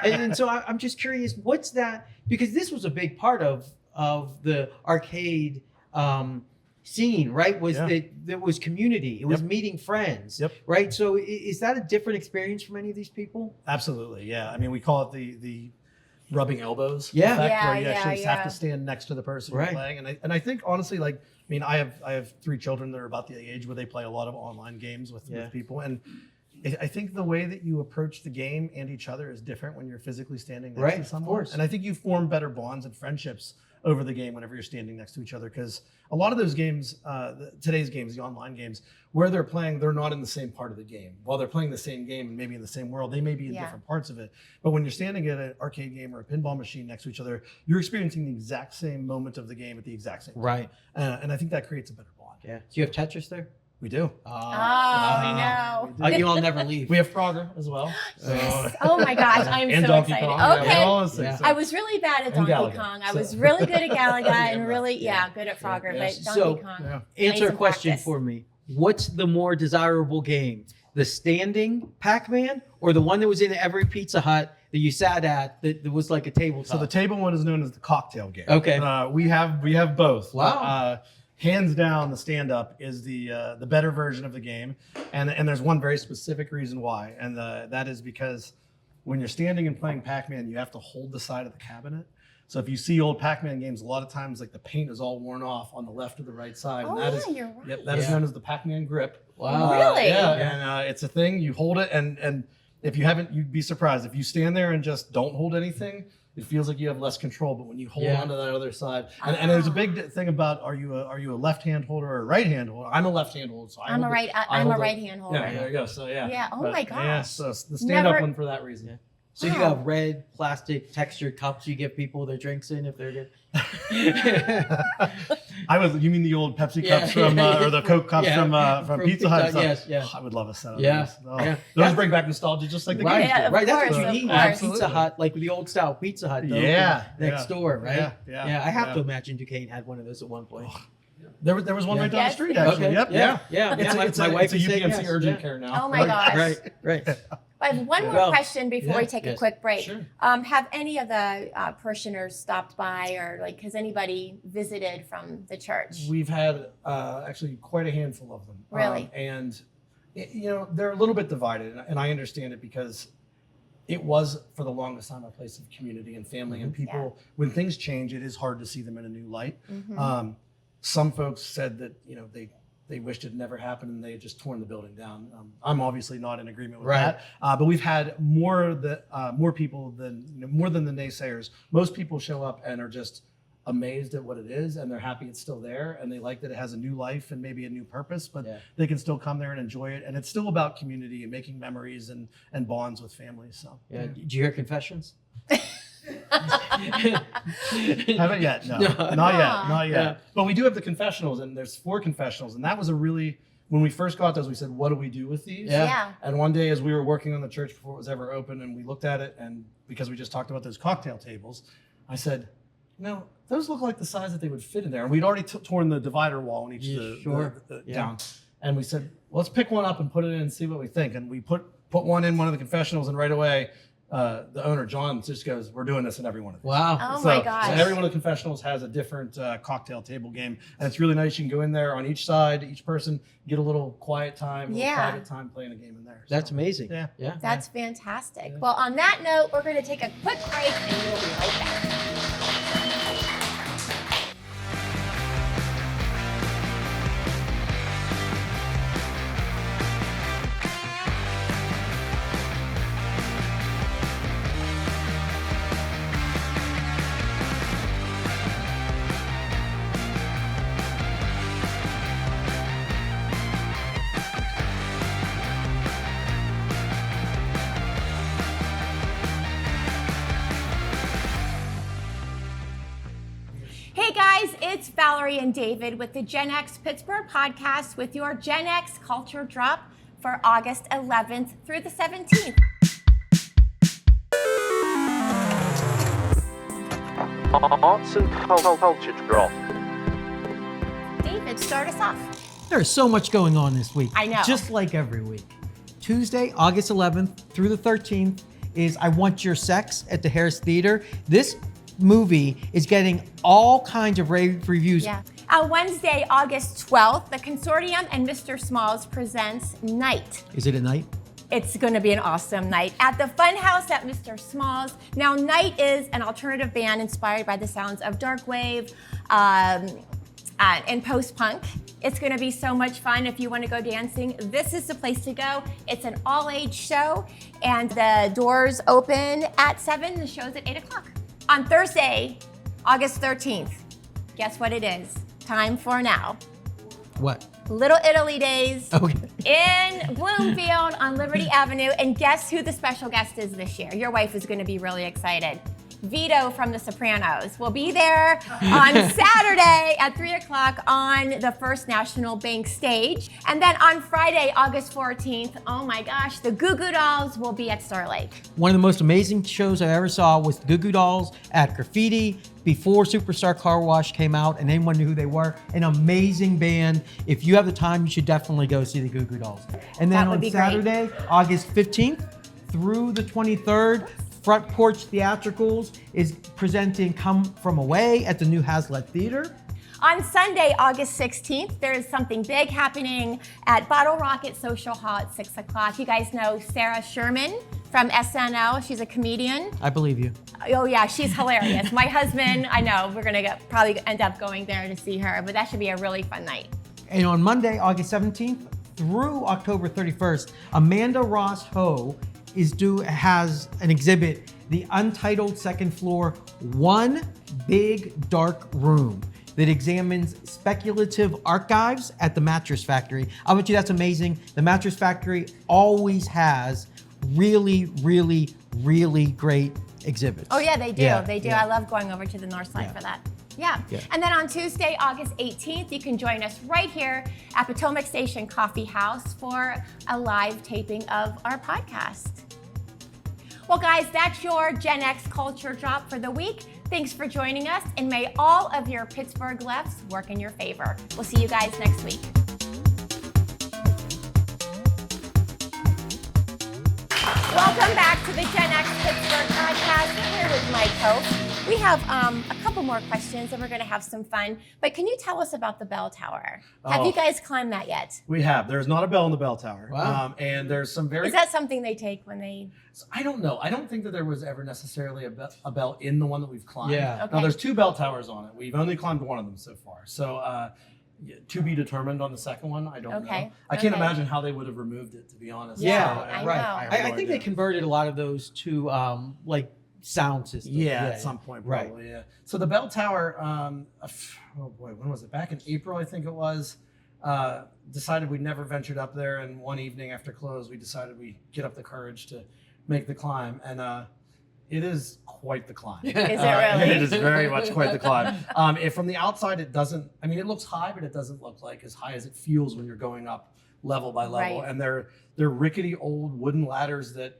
Speaker 2: And so I'm just curious, what's that? Because this was a big part of the arcade scene, right? Was
Speaker 3: Yeah.
Speaker 2: that there was community. It was
Speaker 3: Yep.
Speaker 2: meeting friends,
Speaker 3: Yep.
Speaker 2: right? So is that a different experience for many of these people?
Speaker 3: Absolutely. Yeah. I mean, we call it the rubbing elbows
Speaker 2: Yeah.
Speaker 3: effect,
Speaker 1: Yeah,
Speaker 3: where you
Speaker 1: yeah,
Speaker 3: actually just have
Speaker 1: yeah.
Speaker 3: to stand next to the person
Speaker 2: Right.
Speaker 3: you're playing. And I think honestly, I have 3 children that are about the age where they play a lot of online games with people. And I think the way that you approach the game and each other is different when you're physically standing next
Speaker 2: Right,
Speaker 3: to
Speaker 2: of
Speaker 3: someone.
Speaker 2: course.
Speaker 3: And I think you form better bonds and friendships over the game whenever you're standing next to each other, because a lot of those games, today's games, the online games, where they're playing, they're not in the same part of the game. While they're playing the same game and maybe in the same world, they may be in
Speaker 1: Yeah.
Speaker 3: different parts of it. But when you're standing at an arcade game or a pinball machine next to each other, you're experiencing the exact same moment of the game at the exact same time.
Speaker 2: Right.
Speaker 3: And I think that creates a better bond.
Speaker 2: Yeah. Do you have Tetris there?
Speaker 3: We do.
Speaker 1: Oh, I know.
Speaker 2: You all never leave.
Speaker 3: We have Frogger as well. So.
Speaker 1: Yes. Oh my gosh, I'm
Speaker 3: and
Speaker 1: so
Speaker 3: Donkey
Speaker 1: excited.
Speaker 3: Kong. Yeah, we
Speaker 1: Okay.
Speaker 3: have all those things.
Speaker 2: Yeah.
Speaker 3: So-
Speaker 1: I was really bad at
Speaker 3: And
Speaker 1: Donkey
Speaker 3: Galaga.
Speaker 1: Kong. I
Speaker 3: So-
Speaker 1: was really good at Galaga and
Speaker 3: Yeah.
Speaker 1: really,
Speaker 3: Yeah.
Speaker 1: good at Frogger,
Speaker 3: Yeah.
Speaker 1: but
Speaker 2: So-
Speaker 1: Donkey Kong.
Speaker 3: Yeah.
Speaker 1: Need
Speaker 2: Answer a
Speaker 1: some
Speaker 2: question
Speaker 1: practice.
Speaker 2: for me. What's the more desirable game? The standing Pac-Man or the one that was in every Pizza Hut that you sat at that was like a tabletop?
Speaker 3: So the table one is known as the cocktail game.
Speaker 2: Okay.
Speaker 3: We have both.
Speaker 2: Wow.
Speaker 3: Hands down, the stand-up is the better version of the game, and there's one very specific reason why, and that is because when you're standing and playing Pac-Man, you have to hold the side of the cabinet. So if you see old Pac-Man games, a lot of times like the paint is all worn off on the left or the right side,
Speaker 1: Oh,
Speaker 3: and that
Speaker 1: yeah,
Speaker 3: is
Speaker 1: you're right.
Speaker 3: yep, that is
Speaker 2: Yeah.
Speaker 3: known as the Pac-Man grip.
Speaker 2: Wow.
Speaker 1: Really?
Speaker 3: Yeah, and it's a thing. You hold it, and if you haven't, you'd be surprised if you stand there and just don't hold anything. It feels like you have less control, but when you hold
Speaker 2: Yeah.
Speaker 3: onto that other side, and there's a big thing about are you a left hand holder or a right hand holder? I'm a left hand holder, so
Speaker 1: I'm a right hand holder.
Speaker 3: Yeah, there you go. So yeah.
Speaker 1: Yeah, oh
Speaker 3: But,
Speaker 1: my
Speaker 3: Yeah,
Speaker 1: gosh.
Speaker 3: so the stand up
Speaker 1: Never-
Speaker 3: one for that reason.
Speaker 2: Yeah. So you have red plastic textured cups you give people their drinks in if they're good.
Speaker 3: You mean the old Pepsi cups from or the Coke cups from Pizza Hut?
Speaker 2: Yes, yeah.
Speaker 3: I would love a set of
Speaker 2: Yeah,
Speaker 3: those. Oh,
Speaker 2: yeah.
Speaker 3: Those bring back nostalgia, just like the
Speaker 2: Right,
Speaker 3: games do.
Speaker 1: of
Speaker 2: right. That's
Speaker 1: course,
Speaker 2: what you
Speaker 1: of
Speaker 2: need.
Speaker 1: course.
Speaker 2: Pizza Hut, like the old style Pizza Hut. Though, next door, right?
Speaker 3: Yeah.
Speaker 2: I have to imagine Duquesne had one of those at one point.
Speaker 3: There was one right down the
Speaker 1: Yes.
Speaker 3: street, actually.
Speaker 2: Okay.
Speaker 3: Yep.
Speaker 2: Yeah.
Speaker 3: It's
Speaker 2: My
Speaker 3: a
Speaker 2: wife is saying
Speaker 3: UPMC
Speaker 2: yes.
Speaker 3: urgent
Speaker 2: Yeah.
Speaker 3: care now.
Speaker 1: Oh my gosh.
Speaker 2: Right.
Speaker 1: I have one more
Speaker 2: Well,
Speaker 1: question before we take a
Speaker 2: yes.
Speaker 1: quick break.
Speaker 2: Sure.
Speaker 1: Have any of the parishioners stopped by, or like has anybody visited from the church?
Speaker 3: We've had actually quite a handful of them.
Speaker 1: Really?
Speaker 3: They're a little bit divided, and I understand it because it was for the longest time a place of community and family, and people, when things change, it is hard to see them in a new light. Some folks said that they wished it never happened and they had just torn the building down. I'm obviously not in agreement with that, but we've had more people than more than the naysayers. Most people show up and are just amazed at what it is, and they're happy it's still there, and they like that it has a new life and maybe a new purpose, but they can still come there and enjoy it. And it's still about community and making memories and bonds with families. So
Speaker 2: Did you hear confessions?
Speaker 3: haven't yet. No, not yet.
Speaker 2: Yeah.
Speaker 3: But we do have the confessionals, and there's 4 confessionals, and that was when we first got those, we said, what do we do with these?
Speaker 1: Yeah.
Speaker 3: And one day as we were working on the church before it was ever open, and we looked at it, and because we just talked about those cocktail tables, I said, those look like the size that they would fit in there. And we'd already torn the divider wall on each down. And we said, well, let's pick one up and put it in and see what we think. And we put one in one of the confessionals, and right away, the owner, John, just goes, we're doing this in every one of these.
Speaker 2: Wow.
Speaker 1: Oh my gosh.
Speaker 3: So every one of the confessionals has a different cocktail table game. And it's really nice. You can go in there on each side, each person, get a little quiet time, a little private time playing a game in there.
Speaker 2: That's amazing.
Speaker 3: Yeah.
Speaker 1: That's fantastic. Well, on that note, we're going to take a quick break and we'll be right back. Hey guys, it's Valerie and David with the Gen X Pittsburgh podcast with your Gen X Culture Drop for August 11th through the 17th.
Speaker 4: Arts and Culture Drop.
Speaker 1: David, start us off.
Speaker 2: There's so much going on this week.
Speaker 1: I know.
Speaker 2: Just like every week. Tuesday, August 11th through the 13th is I Want Your Sex at the Harris Theater. This movie is getting all kinds of rave reviews.
Speaker 1: Yeah. Wednesday, August 12th, the Consortium and Mr. Smalls presents Night.
Speaker 2: Is it at night?
Speaker 1: It's going to be an awesome night at the Funhouse at Mr. Smalls. Now, Night is an alternative band inspired by the sounds of dark wave and post-punk. It's going to be so much fun. If you want to go dancing, this is the place to go. It's an all-age show, and the doors open at 7. The show's at 8 o'clock. On Thursday, August 13th, guess what it is? Time for now.
Speaker 2: What?
Speaker 1: Little Italy Days
Speaker 2: Okay.
Speaker 1: in Bloomfield on Liberty Avenue. And guess who the special guest is this year? Your wife is going to be really excited. Vito from The Sopranos will be there on Saturday at 3 o'clock on the First National Bank stage. And then on Friday, August 14th, oh my gosh, the Goo Goo Dolls will be at Star Lake.
Speaker 2: One of the most amazing shows I ever saw was the Goo Goo Dolls at Graffiti before Superstar Car Wash came out and anyone knew who they were. An amazing band. If you have the time, you should definitely go see the Goo Goo Dolls. And then
Speaker 1: That would
Speaker 2: on
Speaker 1: be
Speaker 2: Saturday, August 15th through the 23rd, Front Porch Theatricals is presenting Come From Away at the new Hazlitt Theater.
Speaker 1: On Sunday, August 16th, there is something big happening at Bottle Rocket Social Hall at 6 o'clock. You guys know Sarah Sherman from SNL. She's a comedian.
Speaker 2: I believe you.
Speaker 1: Oh yeah, she's hilarious. My husband, I know, we're gonna probably end up going there to see her, but that should be a really fun night.
Speaker 2: And on Monday, August 17th through October 31st, Amanda Ross Ho has an exhibit, The Untitled Second Floor, One Big Dark Room, that examines speculative archives at the Mattress Factory. I bet you that's amazing. The Mattress Factory always has really, really, really great exhibits.
Speaker 1: Oh yeah, they do.
Speaker 2: Yeah,
Speaker 1: They do.
Speaker 2: yeah.
Speaker 1: I love going over to the north side
Speaker 2: Yeah.
Speaker 1: for that. Yeah.
Speaker 2: Yeah.
Speaker 1: And then on Tuesday, August 18th, you can join us right here at Potomac Station Coffee House for a live taping of our podcast. Well, guys, that's your Gen X culture drop for the week. Thanks for joining us, and may all of your Pittsburgh lefts work in your favor. We'll see you guys next week. Welcome back to the Gen X Pittsburgh podcast. We're here with Mike Hough. We have a couple more questions, and we're going to have some fun. But can you tell us about the bell tower? Have you guys climbed that yet?
Speaker 3: We have. There's not a bell in the bell tower.
Speaker 2: Wow.
Speaker 3: And there's some very...
Speaker 1: Is that something they take when they...
Speaker 3: I don't know. I don't think that there was ever necessarily a bell in the one that we've climbed.
Speaker 2: Yeah.
Speaker 1: Okay.
Speaker 3: Now, there's 2 bell towers on it. We've only climbed one of them so far. So to be determined on the second one, I don't know. I can't
Speaker 1: Okay.
Speaker 3: imagine how they would have removed it, to be honest.
Speaker 1: Yeah,
Speaker 3: So,
Speaker 1: I
Speaker 2: right.
Speaker 1: know.
Speaker 3: have
Speaker 2: I
Speaker 3: no
Speaker 2: think they
Speaker 3: idea.
Speaker 2: converted a lot of those to like sound systems.
Speaker 3: Yeah, at some point,
Speaker 2: Right.
Speaker 3: probably. Yeah. So the bell tower, oh boy, when was it? Back in April, I think it was. Decided we'd never ventured up there, and one evening after close, we decided we'd get up the courage to make the climb, and it is quite the climb.
Speaker 1: Is it really?
Speaker 3: It is very much quite the climb. If from the outside, it doesn't. I mean, it looks high, but it doesn't look like as high as it feels when you're going up level by level.
Speaker 1: Right.
Speaker 3: And they're rickety old wooden ladders that.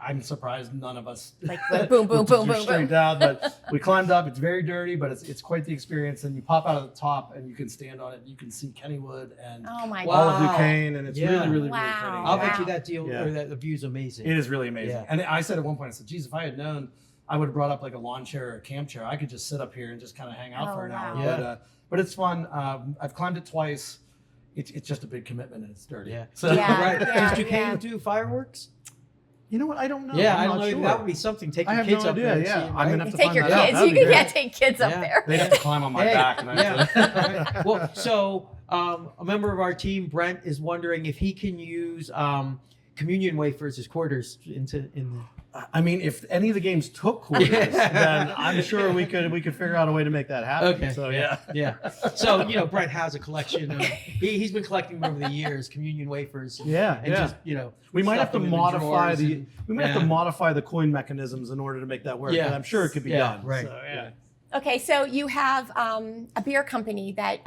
Speaker 3: I'm surprised none of us
Speaker 1: Like boom, boom, boom, boom,
Speaker 3: straight
Speaker 1: boom.
Speaker 3: down. But we climbed up. It's very dirty, but it's quite the experience. And you pop out of the top, and you can stand on it. You can see Kennywood and
Speaker 1: Oh my
Speaker 2: Wow.
Speaker 3: all
Speaker 1: God.
Speaker 3: of Duquesne, and it's
Speaker 2: Yeah.
Speaker 3: really, really,
Speaker 1: Wow.
Speaker 3: really pretty.
Speaker 2: I'll
Speaker 1: Wow.
Speaker 2: bet you that deal
Speaker 3: Yeah.
Speaker 2: or that the view's amazing.
Speaker 3: It is really amazing.
Speaker 2: Yeah.
Speaker 3: And I said at one point, I said, geez, if I had known, I would have brought up like a lawn chair or a camp chair. I could just sit up here and just kind of hang out
Speaker 1: Oh,
Speaker 3: for an hour.
Speaker 1: wow.
Speaker 2: Yeah.
Speaker 3: But it's fun. I've climbed it twice. It's just a big commitment, and it's dirty.
Speaker 2: Yeah.
Speaker 3: So,
Speaker 1: Yeah.
Speaker 2: Right. Does Duquesne
Speaker 1: yeah.
Speaker 2: do fireworks?
Speaker 3: You know what? I don't know.
Speaker 2: Yeah,
Speaker 3: I'm
Speaker 2: I don't
Speaker 3: not
Speaker 2: know.
Speaker 3: sure.
Speaker 2: That would be something. Take
Speaker 3: I
Speaker 2: your
Speaker 3: have
Speaker 2: kids
Speaker 3: no
Speaker 2: up
Speaker 3: idea.
Speaker 2: there. And
Speaker 3: Yeah.
Speaker 2: see 'em,
Speaker 3: I'm
Speaker 2: right?
Speaker 3: gonna have
Speaker 1: You
Speaker 3: to
Speaker 1: take
Speaker 3: find
Speaker 1: your
Speaker 3: that out.
Speaker 1: kids.
Speaker 3: That'd
Speaker 1: You
Speaker 3: be
Speaker 1: can
Speaker 3: great.
Speaker 1: take kids up
Speaker 2: Yeah.
Speaker 1: there.
Speaker 3: They have to climb on my
Speaker 2: Hey,
Speaker 3: back. And I
Speaker 2: yeah.
Speaker 3: have to-
Speaker 2: Well, so a member of our team, Brent, is wondering if he can use communion wafers as quarters in the.
Speaker 3: I mean, if any of the games took quarters, then I'm sure we could figure out a way to make that happen.
Speaker 2: Okay.
Speaker 3: So yeah.
Speaker 2: Yeah. So Brent has a collection of. He's been collecting them over the years, communion wafers.
Speaker 3: Yeah,
Speaker 2: And
Speaker 3: yeah.
Speaker 2: just
Speaker 3: We might
Speaker 2: stuff
Speaker 3: have to
Speaker 2: them in the
Speaker 3: modify
Speaker 2: drawers
Speaker 3: the
Speaker 2: and-
Speaker 3: we might have to
Speaker 2: yeah.
Speaker 3: modify the coin mechanisms in order to make that work.
Speaker 2: Yeah.
Speaker 3: But I'm sure it could be
Speaker 2: Yeah,
Speaker 3: done.
Speaker 2: right.
Speaker 3: So, yeah.
Speaker 1: Okay, so you have a beer company that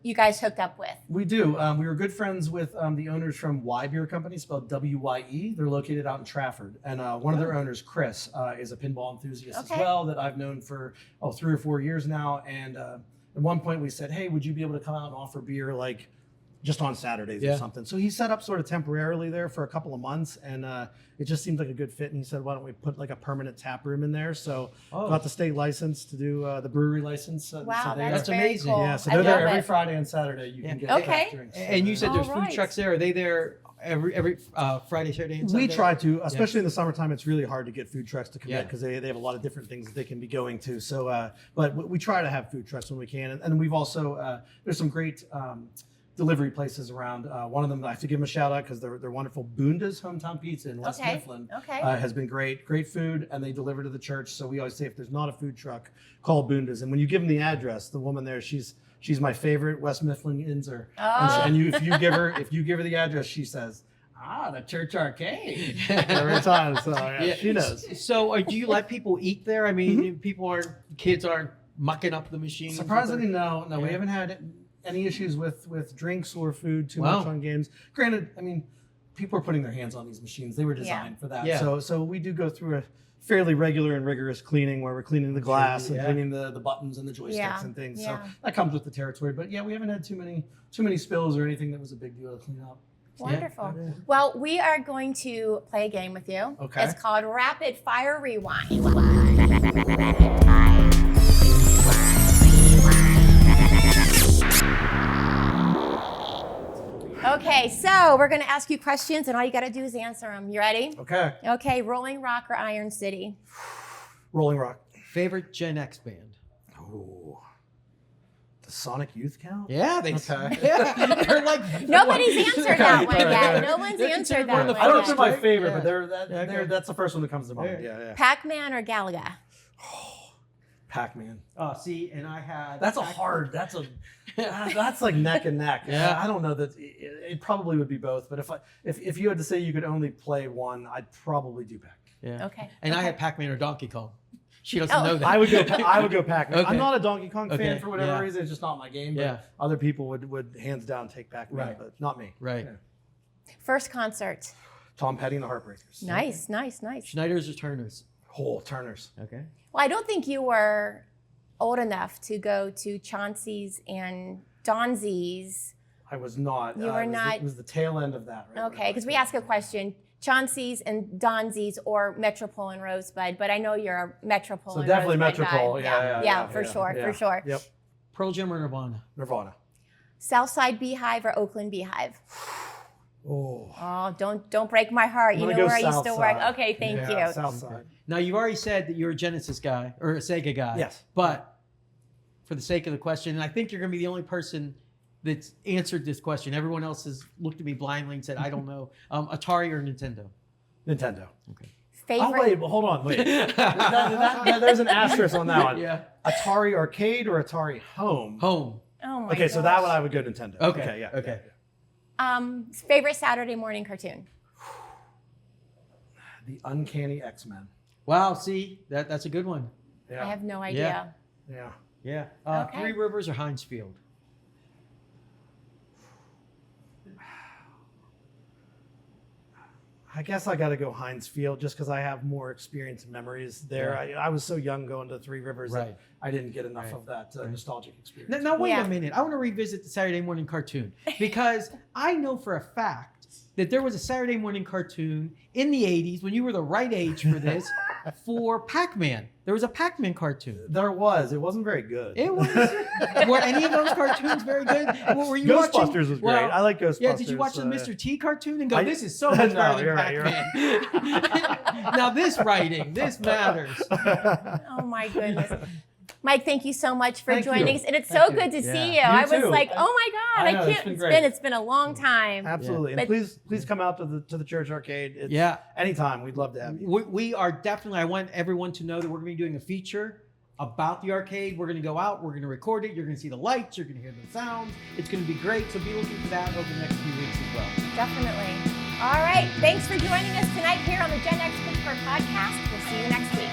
Speaker 1: you guys hooked up with.
Speaker 3: We do. We were good friends with the owners from Y Beer Company, spelled W-Y-E. They're located out in Trafford. And one of their owners, Chris, is a pinball enthusiast as
Speaker 1: Okay.
Speaker 3: well that I've known for 3 or 4 years now. And at one point we said, hey, would you be able to come out and offer beer like just on Saturdays
Speaker 2: Yeah.
Speaker 3: or something? So he set up sort of temporarily there for a couple of months, and it just seemed like a good fit. And he said, why don't we put like a permanent tap room in there? So got the state license to do the brewery license.
Speaker 1: Wow,
Speaker 3: so they
Speaker 1: that's
Speaker 2: That's
Speaker 1: very
Speaker 2: amazing.
Speaker 1: cool.
Speaker 3: yeah, so
Speaker 1: I
Speaker 3: they're there
Speaker 1: love
Speaker 3: every
Speaker 1: it.
Speaker 3: Friday and Saturday. You can get
Speaker 1: Okay.
Speaker 3: craft drinks.
Speaker 2: And you said there's
Speaker 1: All
Speaker 2: food
Speaker 1: right.
Speaker 2: trucks there. Are they there every Friday, Saturday, and Sunday?
Speaker 3: We try to, especially in the summertime. It's really hard to get food trucks to commit
Speaker 2: Yeah.
Speaker 3: because they have a lot of different things that they can be going to. So, but we try to have food trucks when we can, and we've also there's some great delivery places around. One of them, I have to give them a shout out because they're wonderful. Bunda's Hometown Pizza in West
Speaker 1: Okay.
Speaker 3: Mifflin
Speaker 1: Okay.
Speaker 3: has been great food, and they deliver to the church. So we always say if there's not a food truck, call Bunda's. And when you give them the address, the woman there, she's my favorite West Mifflinians are.
Speaker 1: Oh.
Speaker 3: And if you give her the address, she says, the church arcade every time. So yeah, she knows.
Speaker 2: So do you let people eat there? I mean, kids aren't mucking up the machine.
Speaker 3: Surprisingly, no,
Speaker 2: Yeah.
Speaker 3: we haven't had any issues with drinks or food too
Speaker 2: Wow.
Speaker 3: much on games. Granted, I mean, people are putting their hands on these machines. They were designed for that.
Speaker 2: Yeah.
Speaker 3: So we do go through a fairly regular and rigorous cleaning where we're cleaning the glass
Speaker 2: Yeah.
Speaker 3: and cleaning the buttons and the joysticks
Speaker 1: Yeah.
Speaker 3: and things.
Speaker 1: Yeah.
Speaker 3: So that comes with the territory. But yeah, we haven't had too many spills or anything that was a big deal to clean up.
Speaker 1: Wonderful. Well, we are going to play a game with you.
Speaker 3: Okay.
Speaker 1: It's called Rapid Fire Rewind. Okay, so we're going to ask you questions, and all you got to do is answer them. You ready?
Speaker 3: Okay.
Speaker 1: Okay, Rolling Rock or Iron City?
Speaker 3: Rolling Rock.
Speaker 2: Favorite Gen X band?
Speaker 3: Oh. Does Sonic Youth count?
Speaker 2: Yeah, they.
Speaker 3: Okay.
Speaker 2: Yeah, they're like
Speaker 1: Nobody's answered that one
Speaker 3: Yeah.
Speaker 1: yet. No one's
Speaker 2: They're
Speaker 1: answered
Speaker 2: considered one
Speaker 1: that
Speaker 2: of the
Speaker 1: one
Speaker 3: I don't
Speaker 1: yet.
Speaker 3: know my
Speaker 2: Right?
Speaker 3: favorite,
Speaker 2: Yeah.
Speaker 3: but
Speaker 2: Okay.
Speaker 3: that's the first one that comes to mind.
Speaker 2: Yeah.
Speaker 3: Yeah.
Speaker 1: Pac-Man or Galaga?
Speaker 3: Pac-Man.
Speaker 2: Oh, see, and I had.
Speaker 3: That's like neck and neck.
Speaker 2: Yeah.
Speaker 3: I don't know that it probably would be both, but if you had to say you could only play one, I'd probably do Pac.
Speaker 2: Yeah.
Speaker 1: Okay.
Speaker 2: And I
Speaker 1: Okay.
Speaker 2: had Pac-Man or Donkey Kong. She doesn't
Speaker 1: Oh.
Speaker 2: know that.
Speaker 3: I would go Pac-Man.
Speaker 2: Okay.
Speaker 3: I'm not a Donkey Kong
Speaker 2: Okay,
Speaker 3: fan for whatever
Speaker 2: yeah.
Speaker 3: reason. It's just not my game. But
Speaker 2: Yeah.
Speaker 3: other people would hands down take Pac-Man,
Speaker 2: Right.
Speaker 3: but not me.
Speaker 2: Right.
Speaker 3: Yeah.
Speaker 1: First concert.
Speaker 3: Tom Petty and the Heartbreakers.
Speaker 1: Nice.
Speaker 2: Schneider's or Turner's?
Speaker 3: Oh, Turner's.
Speaker 2: Okay.
Speaker 1: Well, I don't think you were old enough to go to Chauncey's and Donzi's.
Speaker 3: I was not.
Speaker 1: You were not-
Speaker 3: It was the tail end of that. Right?
Speaker 1: Okay, because we ask a question, Chauncey's and Donzi's or Metropole and Rosebud, but I know you're a Metropole
Speaker 3: So
Speaker 1: and
Speaker 3: definitely
Speaker 1: Rosebud
Speaker 3: Metropole.
Speaker 1: guy.
Speaker 3: Yeah,
Speaker 1: for sure.
Speaker 3: Yep.
Speaker 2: Pearl Jam or Nirvana?
Speaker 3: Nirvana.
Speaker 1: Southside Beehive or Oakland Beehive?
Speaker 3: Oh.
Speaker 1: Oh, don't break my heart. You
Speaker 3: I'm
Speaker 1: know
Speaker 3: gonna
Speaker 1: where I
Speaker 3: go
Speaker 1: used to work.
Speaker 3: Southside.
Speaker 1: Okay, thank
Speaker 3: Yeah,
Speaker 1: you.
Speaker 3: Southside.
Speaker 2: Now, you've already said that you're a Genesis guy or a Sega guy.
Speaker 3: Yes.
Speaker 2: But for the sake of the question, and I think you're going to be the only person that's answered this question. Everyone else has looked at me blindly and said, I don't know. Atari or Nintendo?
Speaker 3: Nintendo.
Speaker 2: Okay.
Speaker 1: Favorite.
Speaker 3: Oh, wait. Well, hold on. Wait. There's an asterisk on that one.
Speaker 2: Yeah.
Speaker 3: Atari Arcade or Atari Home?
Speaker 2: Home.
Speaker 1: Oh my
Speaker 3: Okay, so that one I would go Nintendo.
Speaker 2: Okay.
Speaker 3: Yeah.
Speaker 2: Okay.
Speaker 1: Favorite Saturday morning cartoon?
Speaker 3: The Uncanny X-Men.
Speaker 2: Wow, see, that's a good one.
Speaker 3: Yeah.
Speaker 1: I have no idea.
Speaker 3: Yeah.
Speaker 2: Yeah.
Speaker 1: Okay.
Speaker 2: Three Rivers or Heinz Field?
Speaker 3: I guess I got to go Heinz Field just because I have more experience and memories there.
Speaker 2: Yeah.
Speaker 3: I was so young going to Three Rivers
Speaker 2: Right.
Speaker 3: that I didn't get enough
Speaker 2: Right.
Speaker 3: of that nostalgic experience.
Speaker 2: Now wait
Speaker 1: Yeah.
Speaker 2: a minute. I want to revisit the Saturday morning cartoon because I know for a fact that there was a Saturday morning cartoon in the 80s when you were the right age for this for Pac-Man. There was a Pac-Man cartoon.
Speaker 3: There was. It wasn't very good.
Speaker 2: It was. Were any of those cartoons very good? Were you
Speaker 3: Ghostbusters
Speaker 2: watching?
Speaker 3: was great.
Speaker 2: Well,
Speaker 3: I like Ghostbusters.
Speaker 2: Yeah, did you watch the
Speaker 3: yeah.
Speaker 2: Mr. T cartoon and go,
Speaker 3: I-
Speaker 2: this is so much
Speaker 3: No,
Speaker 2: better than
Speaker 3: you're right,
Speaker 2: Pac-Man? Now this writing, this matters.
Speaker 1: Oh my goodness. Mike, thank you so much for
Speaker 3: Thank
Speaker 1: joining
Speaker 3: you.
Speaker 1: us. And it's
Speaker 3: Thank
Speaker 1: so
Speaker 3: you.
Speaker 1: good to
Speaker 2: Yeah.
Speaker 1: see you.
Speaker 3: You
Speaker 1: I was
Speaker 3: too.
Speaker 1: like, oh my God,
Speaker 3: I know, it's been great.
Speaker 1: It's been a long time.
Speaker 3: Absolutely.
Speaker 1: But-
Speaker 3: And please come out to the church arcade. It's,
Speaker 2: Yeah.
Speaker 3: Anytime. We'd love to have you.
Speaker 2: We are definitely, I want everyone to know that we're going to be doing a feature about the arcade. We're going to go out, we're going to record it, you're going to see the lights, you're going to hear the sounds. It's going to be great, so be looking for that over the next few weeks as well.
Speaker 1: Definitely. All right. Thanks for joining us tonight here on the Gen X Pittsburgh podcast. We'll see you next week.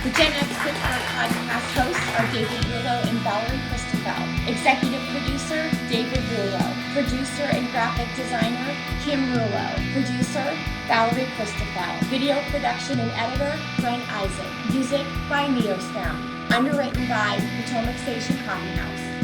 Speaker 1: The Gen X Pittsburgh podcast hosts are David and Valerie Christopher. Executive producer, David Rulo. Producer and graphic designer, Kim Rulo. Producer, Valerie Christopher. Video production and editor, Brent Isaac. Music by Neosound. Underwritten by Potomac Station Coffee House.